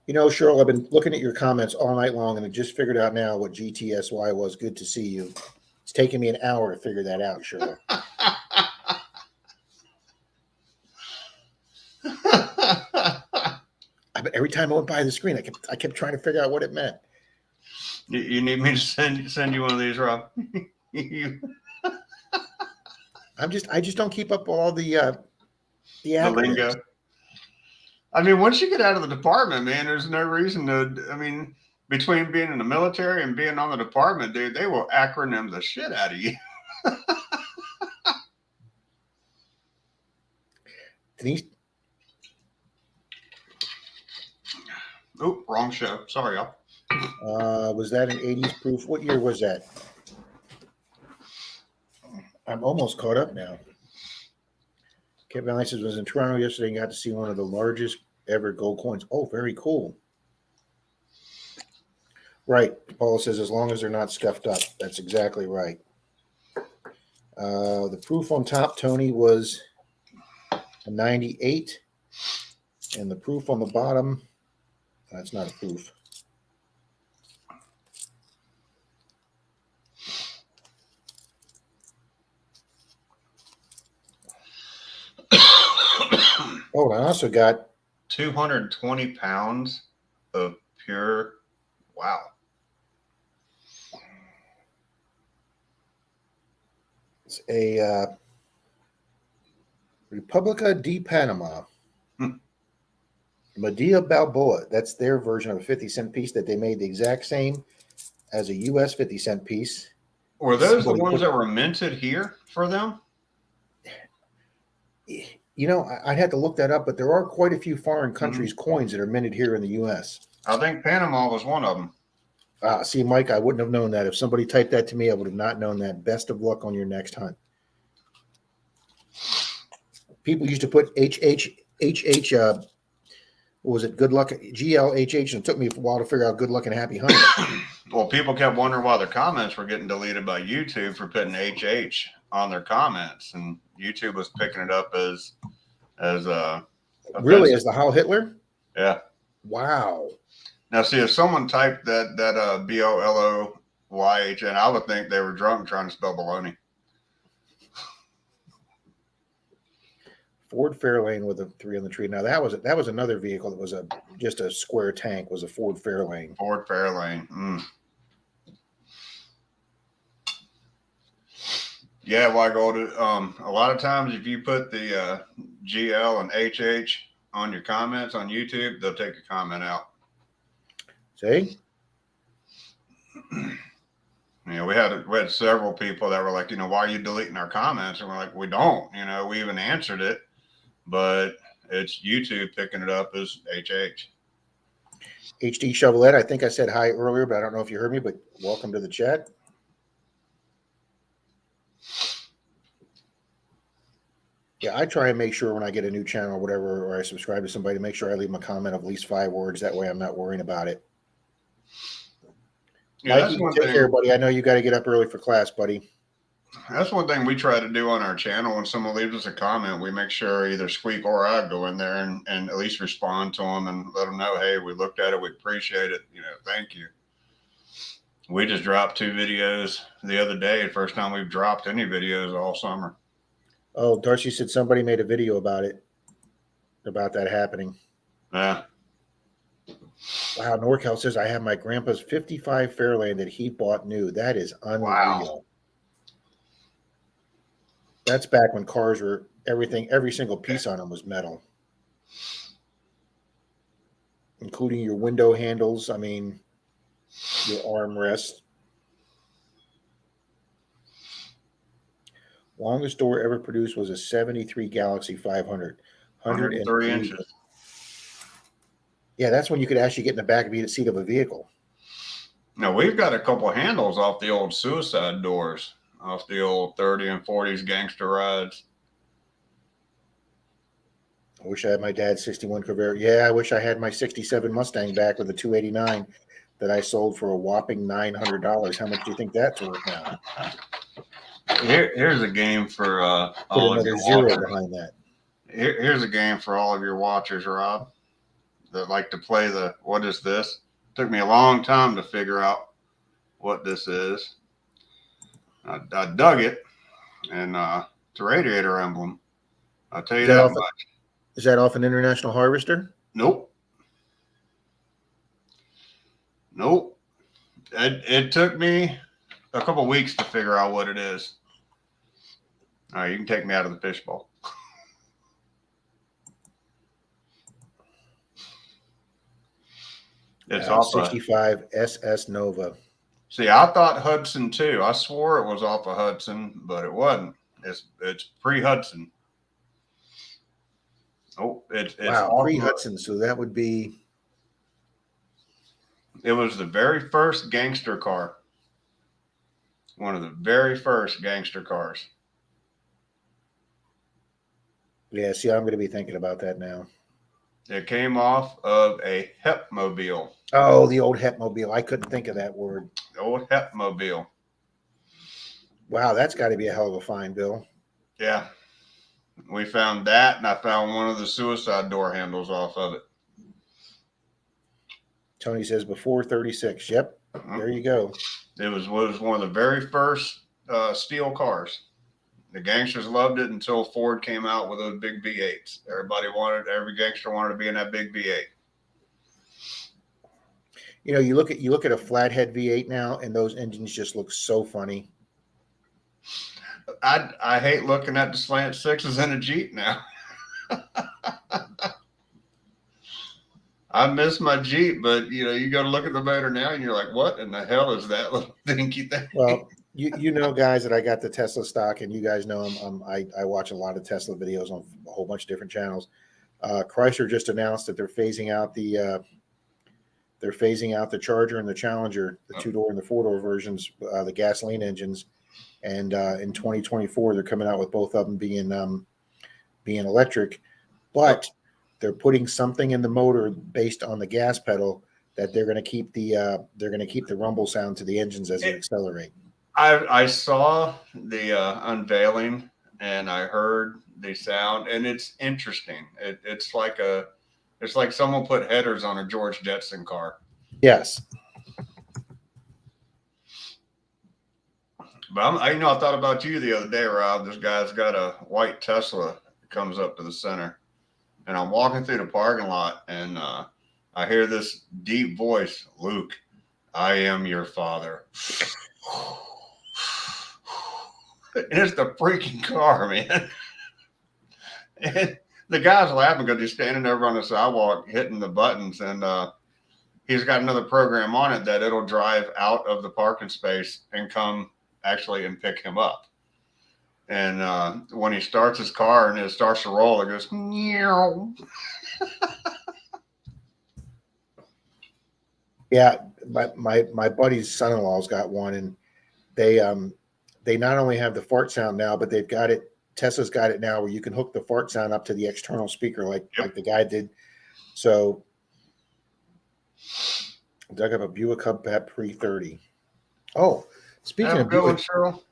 You know, Cheryl, I've been looking at your comments all night long, and I just figured out now what GTSY was. Good to see you. It's taken me an hour to figure that out, Cheryl. But every time I went by the screen, I kept trying to figure out what it meant. You need me to send you one of these, Rob? I just don't keep up all the lingo. I mean, once you get out of the department, man, there's no reason to. I mean, between being in the military and being on the department, dude, they will acronym the shit out of you. Denise. Oh, wrong show. Sorry, y'all. Was that an 80s proof? What year was that? I'm almost caught up now. Kevin Allen says was in Toronto yesterday and got to see one of the largest ever gold coins. Oh, very cool. Right. Paula says as long as they're not scuffed up. That's exactly right. The proof on top, Tony, was a 98. And the proof on the bottom, that's not a proof. Oh, I also got 220 pounds of pure. Wow. It's a Republica de Panama. Medea Balboa. That's their version of a 50-cent piece that they made the exact same as a U.S. 50-cent piece. Were those the ones that were minted here for them? You know, I'd have to look that up, but there are quite a few foreign countries' coins that are minted here in the U.S. I think Panama was one of them. See, Mike, I wouldn't have known that. If somebody typed that to me, I would have not known that. Best of luck on your next hunt. People used to put what was it? Good luck, GLHH, and it took me a while to figure out good luck and happy hunting. Well, people kept wondering why their comments were getting deleted by YouTube for putting HH on their comments, and YouTube was picking it up as really, as the Heil Hitler? Yeah. Wow. Now, see, if someone typed that BOLOYH, and I would think they were drunk trying to spell baloney. Ford Fairlane with a 3 on the tree. Now that was another vehicle that was just a square tank. Was a Ford Fairlane. Ford Fairlane. Yeah, well, I go to a lot of times if you put the GL and HH on your comments on YouTube, they'll take your comment out. See? You know, we had several people that were like, why are you deleting our comments? And we're like, we don't. We even answered it, but it's YouTube picking it up as HH. HD Chevrolet. I think I said hi earlier, but I don't know if you heard me. But welcome to the chat. Yeah, I try and make sure when I get a new channel or whatever, or I subscribe to somebody, make sure I leave them a comment of at least 5 words. That way I'm not worrying about it. Yeah, Mikey, take care, buddy. I know you got to get up early for class, buddy. That's one thing we try to do on our channel. When someone leaves us a comment, we make sure either Squeak or I go in there and at least respond to them and let them know, hey, we looked at it. We appreciate it. Thank you. We just dropped 2 videos the other day. First time we've dropped any videos all summer. Oh, Darcy said somebody made a video about it, about that happening. Yeah. Wow, NorCal says I have my grandpa's 55 Fairlane that he bought new. That is unreal. Wow. That's back when cars were every single piece on them was metal, including your window handles. I mean, your armrest. Longest door ever produced was a 73 Galaxy 500. 103 inches. Yeah, that's when you could actually get in the back of the seat of a vehicle. Now, we've got a couple handles off the old suicide doors, off the old 30 and 40s gangster rides. I wish I had my dad's 61 Corvair. Yeah, I wish I had my 67 Mustang back with a 289 that I sold for a whopping $900. How much do you think that's worth now? Here's a game for all of your zero behind that. Here's a game for all of your watchers, Rob, that like to play the what is this? Took me a long time to figure out what this is. I dug it, and it's a radiator emblem. I'll tell you that much. Is that off an International Harvester? Nope. It took me a couple weeks to figure out what it is. All right, you can take me out of the fishbowl. It's off 65 SS Nova. See, I thought Hudson too. I swore it was off of Hudson, but it wasn't. It's pre-Hudson. Oh, it's wow, pre-Hudson. So that would be. It was the very first gangster car. One of the very first gangster cars. Yeah, see, I'm going to be thinking about that now. It came off of a Hepmobile. Oh, the old Hepmobile. I couldn't think of that word. The old Hepmobile. Wow, that's got to be a hell of a find, Bill. Yeah. We found that, and I found one of the suicide door handles off of it. Tony says before 36. Yep, there you go. It was one of the very first steel cars. The gangsters loved it until Ford came out with those big V8s. Every gangster wanted to be in that big V8. You look at a flathead V8 now, and those engines just look so funny. I hate looking at the slant sixes in a Jeep now. I miss my Jeep, but you go to look at the motor now, and you're like, "What in the hell is that little dinky thing?" Well, guys, that I got the Tesla stock, and you guys know I watch a lot of Tesla videos on a whole bunch of different channels. Chrysler just announced that they're phasing out the Charger and the Challenger, the 2-door and the 4-door versions, the gasoline engines, and in 2024 they're coming out with both of them being electric, but they're putting something in the motor based on the gas pedal that they're going to keep the rumble sound to the engines as they accelerate. I saw the unveiling and I heard the sound, and it's interesting. It's like someone put headers on a George Jetson car. Yes. But I thought about you the other day, Rob. This guy's got a white Tesla comes up to the center. And I'm walking through the parking lot, and I hear this deep voice, Luke, I am your father. And it's the freaking car, man. And the guy's laughing because he's standing over on the sidewalk hitting the buttons, and he's got another program on it that it'll drive out of the parking space and come actually and pick him up. And when he starts his car and it starts to roll, it goes, meow. Yeah, my buddy's son-in-law's got one, and they not only have the fart sound now, but they've got it. Tesla's got it now where you can hook the fart sound up to the external speaker, like the guy did. So, dug up a Buick Hubcap 330. Oh, speaking Have a of good one, Buick, Cheryl.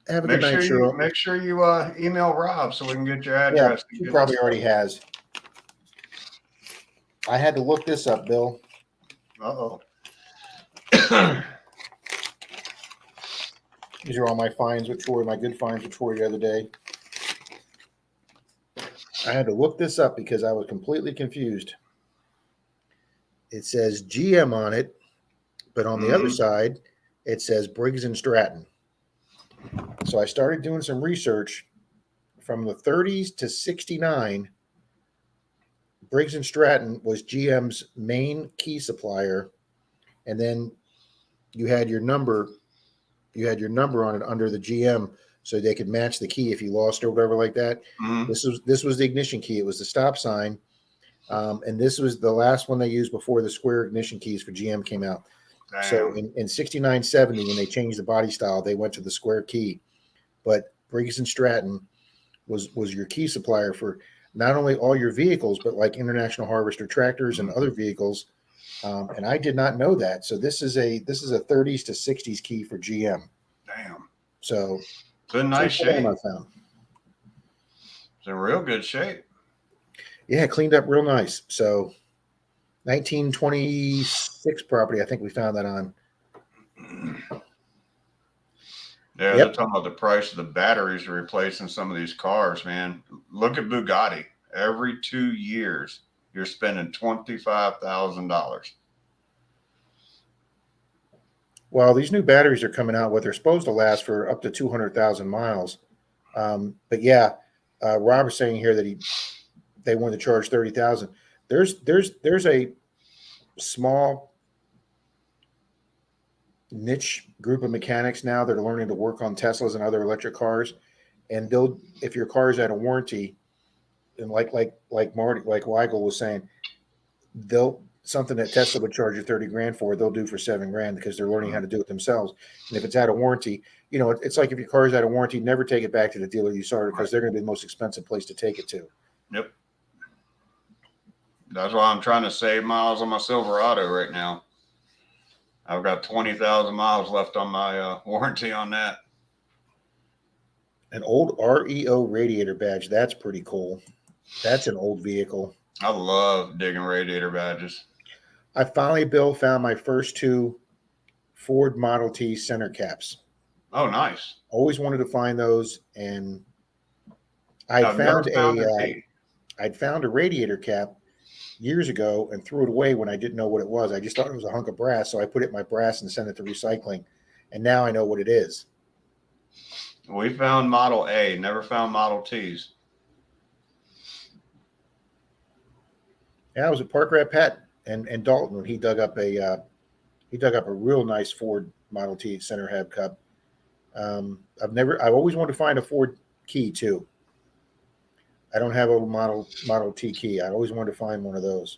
have a good night, Cheryl. Make sure you email Rob so we can get your Yeah, address. he probably already has. I had to look this up, Bill. Uh-oh. These are all my finds with Troy, my good finds with Troy the other day. I had to look this up because I was completely confused. It says GM on it, but on the other side, it says Briggs and Stratton. So I started doing some research. From the 30s to 69, Briggs and Stratton was GM's main key supplier, and then you had your number on it under the GM, so they could match the key if you lost or whatever like that. Mm-hmm. This was the ignition key. It was the stop sign, and this was the last one they used before the square ignition keys for GM came out. Damn. So in 69, 70, when they changed the body style, they went to the square key. But Briggs and Stratton was your key supplier for not only all your vehicles, but like International Harvester tractors and other vehicles. And I did not know that. So this is a 30s to 60s key for GM. Damn. So It's in nice shape. shape. I found. It's in real good shape. Yeah, cleaned up real nice. So 1926 property, I think we found that on. Yeah, Yep. they're talking about the price of the batteries to replace in some of these cars, man. Look at Bugatti. Every 2 years, you're spending $25,000. Well, these new batteries are coming out. What they're supposed to last for up to 200,000 miles. But yeah, Rob was saying here that they wanted to charge 30,000. There's a small niche group of mechanics now that are learning to work on Teslas and other electric cars, and if your car is out of warranty, and like Weigel was saying, something that Tesla would charge you 30 grand for, they'll do for $7,000 because they're learning how to do it themselves. And if it's out of warranty, it's like if your car is out of warranty, never take it back to the dealer you saw it, because they're going to be the most expensive place to take it to. Yep. That's why I'm trying to save miles on my Silverado right now. I've got 20,000 miles left on my warranty on that. An old REO radiator badge. That's pretty cool. That's an old vehicle. I love digging radiator badges. I finally, Bill, found my first 2 Ford Model T center caps. Oh, nice. Always wanted to find those, and I'd found a radiator cap years ago and threw it away when I didn't know what it was. I just thought it was a hunk of brass, so I put it in my brass and sent it to recycling, and now I know what it is. We found Model A, never found Model T's. Yeah, I was at Park Rat Pat and Dalton when he dug up a real nice Ford Model T center hab cup. I've always wanted to find a Ford key too. I don't have a Model T key. I always wanted to find one of those.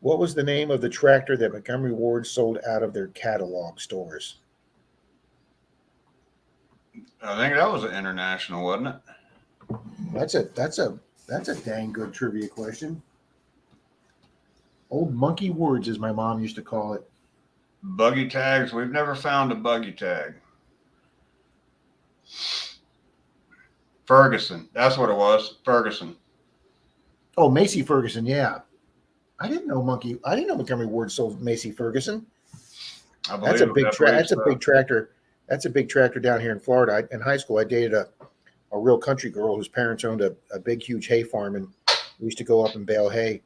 What was the name of the tractor that Montgomery Ward sold out of their catalog stores? I think that was an International, wasn't it? That's a dang good trivia question. Old Monkey Woods, as my mom used to call it. Buggy tags. We've never found a buggy tag. Ferguson. That's what it was. Ferguson. Oh, Macy Ferguson. Yeah. I didn't know Montgomery Ward sold Macy Ferguson. I believe That's a big tractor. That's a big tractor down here in Florida. In high school, I dated a real country girl whose parents owned a big, huge hay farm, and we used to go up and bale hay,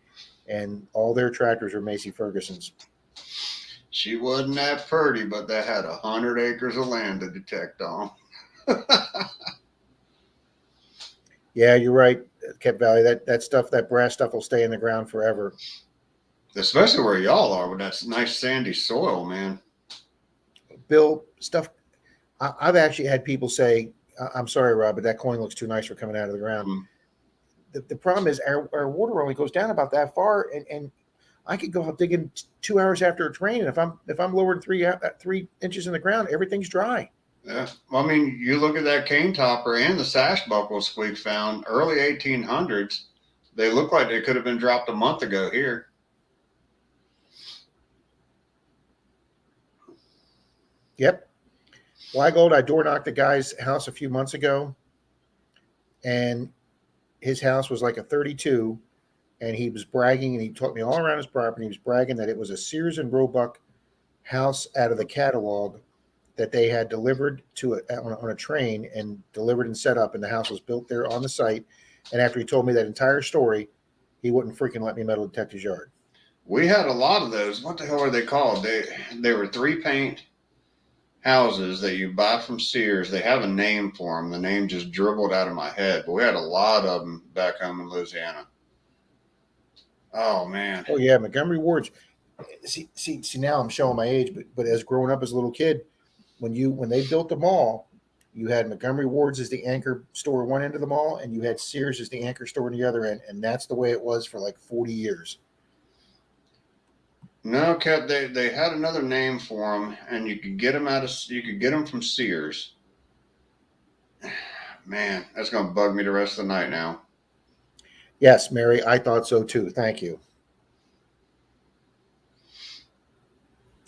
and all their tractors were Macy Ferguson's. She wasn't that pretty, but they had 100 acres of land to detect on. Yeah, you're right, Kep Valley. That stuff, that brass stuff, will stay in the ground forever. Especially where y'all are with that nice sandy soil, man. Bill, stuff. I've actually had people say, "I'm sorry, Rob, but that coin looks too nice for coming out of the ground." Mm. The problem is our water only goes down about that far, and I could go out digging 2 hours after it's raining. If I'm lowered 3 inches in the ground, everything's dry. Yeah. Well, I mean, you look at that cane topper and the sash buckles Squeak found early 1800s. They look like they could have been dropped a month ago here. Yep. Weigold, I door knocked the guy's house a few months ago, and his house was like a 32, and he was bragging, and he took me all around his property. He was bragging that it was a Sears and Roebuck house out of the catalog that they had delivered to on a train and delivered and set up, and the house was built there on the site. And after he told me that entire story, he wouldn't freaking let me metal detect his yard. We had a lot of those. What the hell are they called? They were 3-paint houses that you buy from Sears. They have a name for them. The name just dribbled out of my head, but we had a lot of them back home in Louisiana. Oh man. Oh yeah, Montgomery Ward's. See. Now I'm showing my age, but as growing up as a little kid, when they built the mall, you had Montgomery Ward's as the anchor store at one end of the mall, and you had Sears as the anchor store on the other end, and that's the way it was for like 40 years. No, Kev, they had another name for them, and you could get them from Sears. Man, that's gonna bug me the rest of the night now. Yes, Mary, I thought so too. Thank you.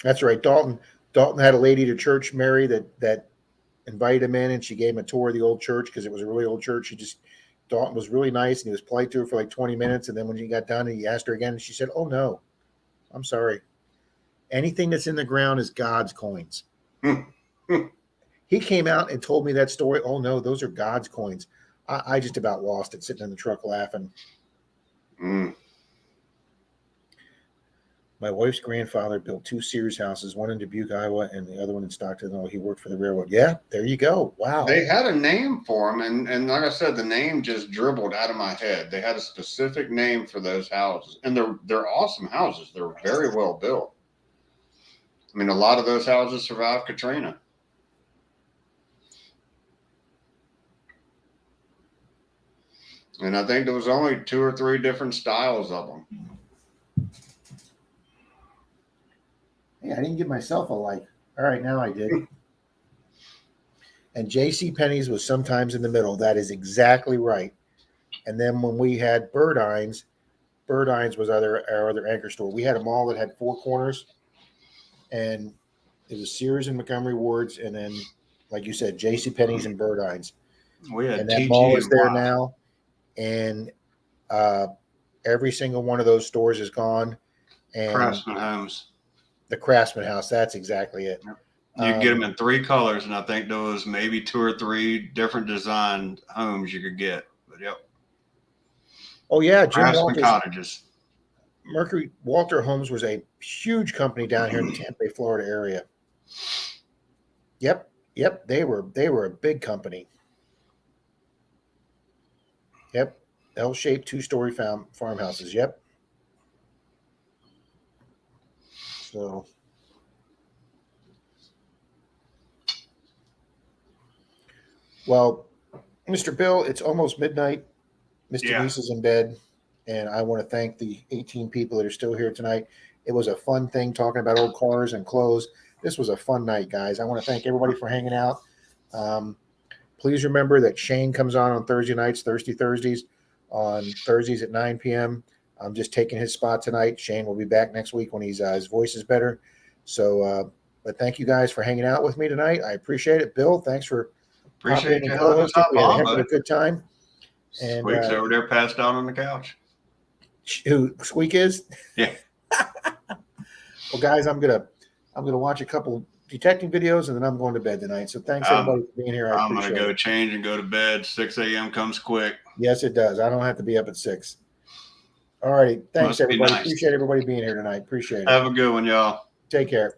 That's right. Dalton had a lady to church, Mary, that invited him in, and she gave him a tour of the old church because it was a really old church. Dalton was really nice, and he was polite to her for like 20 minutes, and then when he got done, and he asked her again, and she said, "Oh no, I'm sorry. Anything that's in the ground is God's coins." He came out and told me that story. Oh no, those are God's coins. I just about lost it sitting in the truck laughing. Mm. My wife's grandfather built 2 Sears houses, one in Dubuque, Iowa, and the other one in Stockton. Oh, he worked for the railroad. Yeah, there you go. Wow. They had a name for them, and like I said, the name just dribbled out of my head. They had a specific name for those houses, and they're awesome houses. They're very well built. I mean, a lot of those houses survived Katrina. And I think there was only 2 or 3 different styles of them. Hey, I didn't give myself a like. All right, now I did. And J.C. Penney's was sometimes in the middle. That is exactly right. And then when we had Birdine's was our other anchor store. We had a mall that had 4 corners, and it was Sears and Montgomery Ward's, and then, like you said, J.C. Penney's and Birdine's. We had And that TG mall is and there Y. now, and every single one of those stores is gone. And Craftsman Homes. the Craftsman House, that's exactly it. You could get them in 3 colors, and I think there was maybe 2 or 3 different designed homes you could get. But yep, Oh yeah, Jim Craftsman Walter's cottages. Mercury Walter Homes was a huge company down here in the Tampa Bay, Florida area. Yep, they were a big company. Yep, L-shaped 2-story farmhouses. Yep. So, well, Mr. Bill, it's almost midnight. Mr. Yeah. Denise is in bed, and I want to thank the 18 people that are still here tonight. It was a fun thing talking about old cars and clothes. This was a fun night, guys. I want to thank everybody for hanging out. Please remember that Shane comes on Thursday nights, Thirsty Thursdays, on Thursdays at 9 p.m. I'm just taking his spot tonight. Shane will be back next week when his voice is better. So, but thank you guys for hanging out with me tonight. I appreciate it. Bill, thanks for Appreciate popping in you and having us co-hosting. hop We had a on, heck of a bud. good time. And Squeak's over there passed out on the couch. who Squeak is? Yeah. Well, guys, I'm gonna watch a couple detecting videos, and then I'm going to bed tonight. So thanks everybody for being here. I I'm appreciate gonna go it. change and go to bed. 6 a.m. comes quick. Yes, it does. I don't have to be up at 6. All righty. Thanks, Must be everybody. nice. Appreciate everybody being here tonight. Appreciate it. Have a good one, y'all. Take care.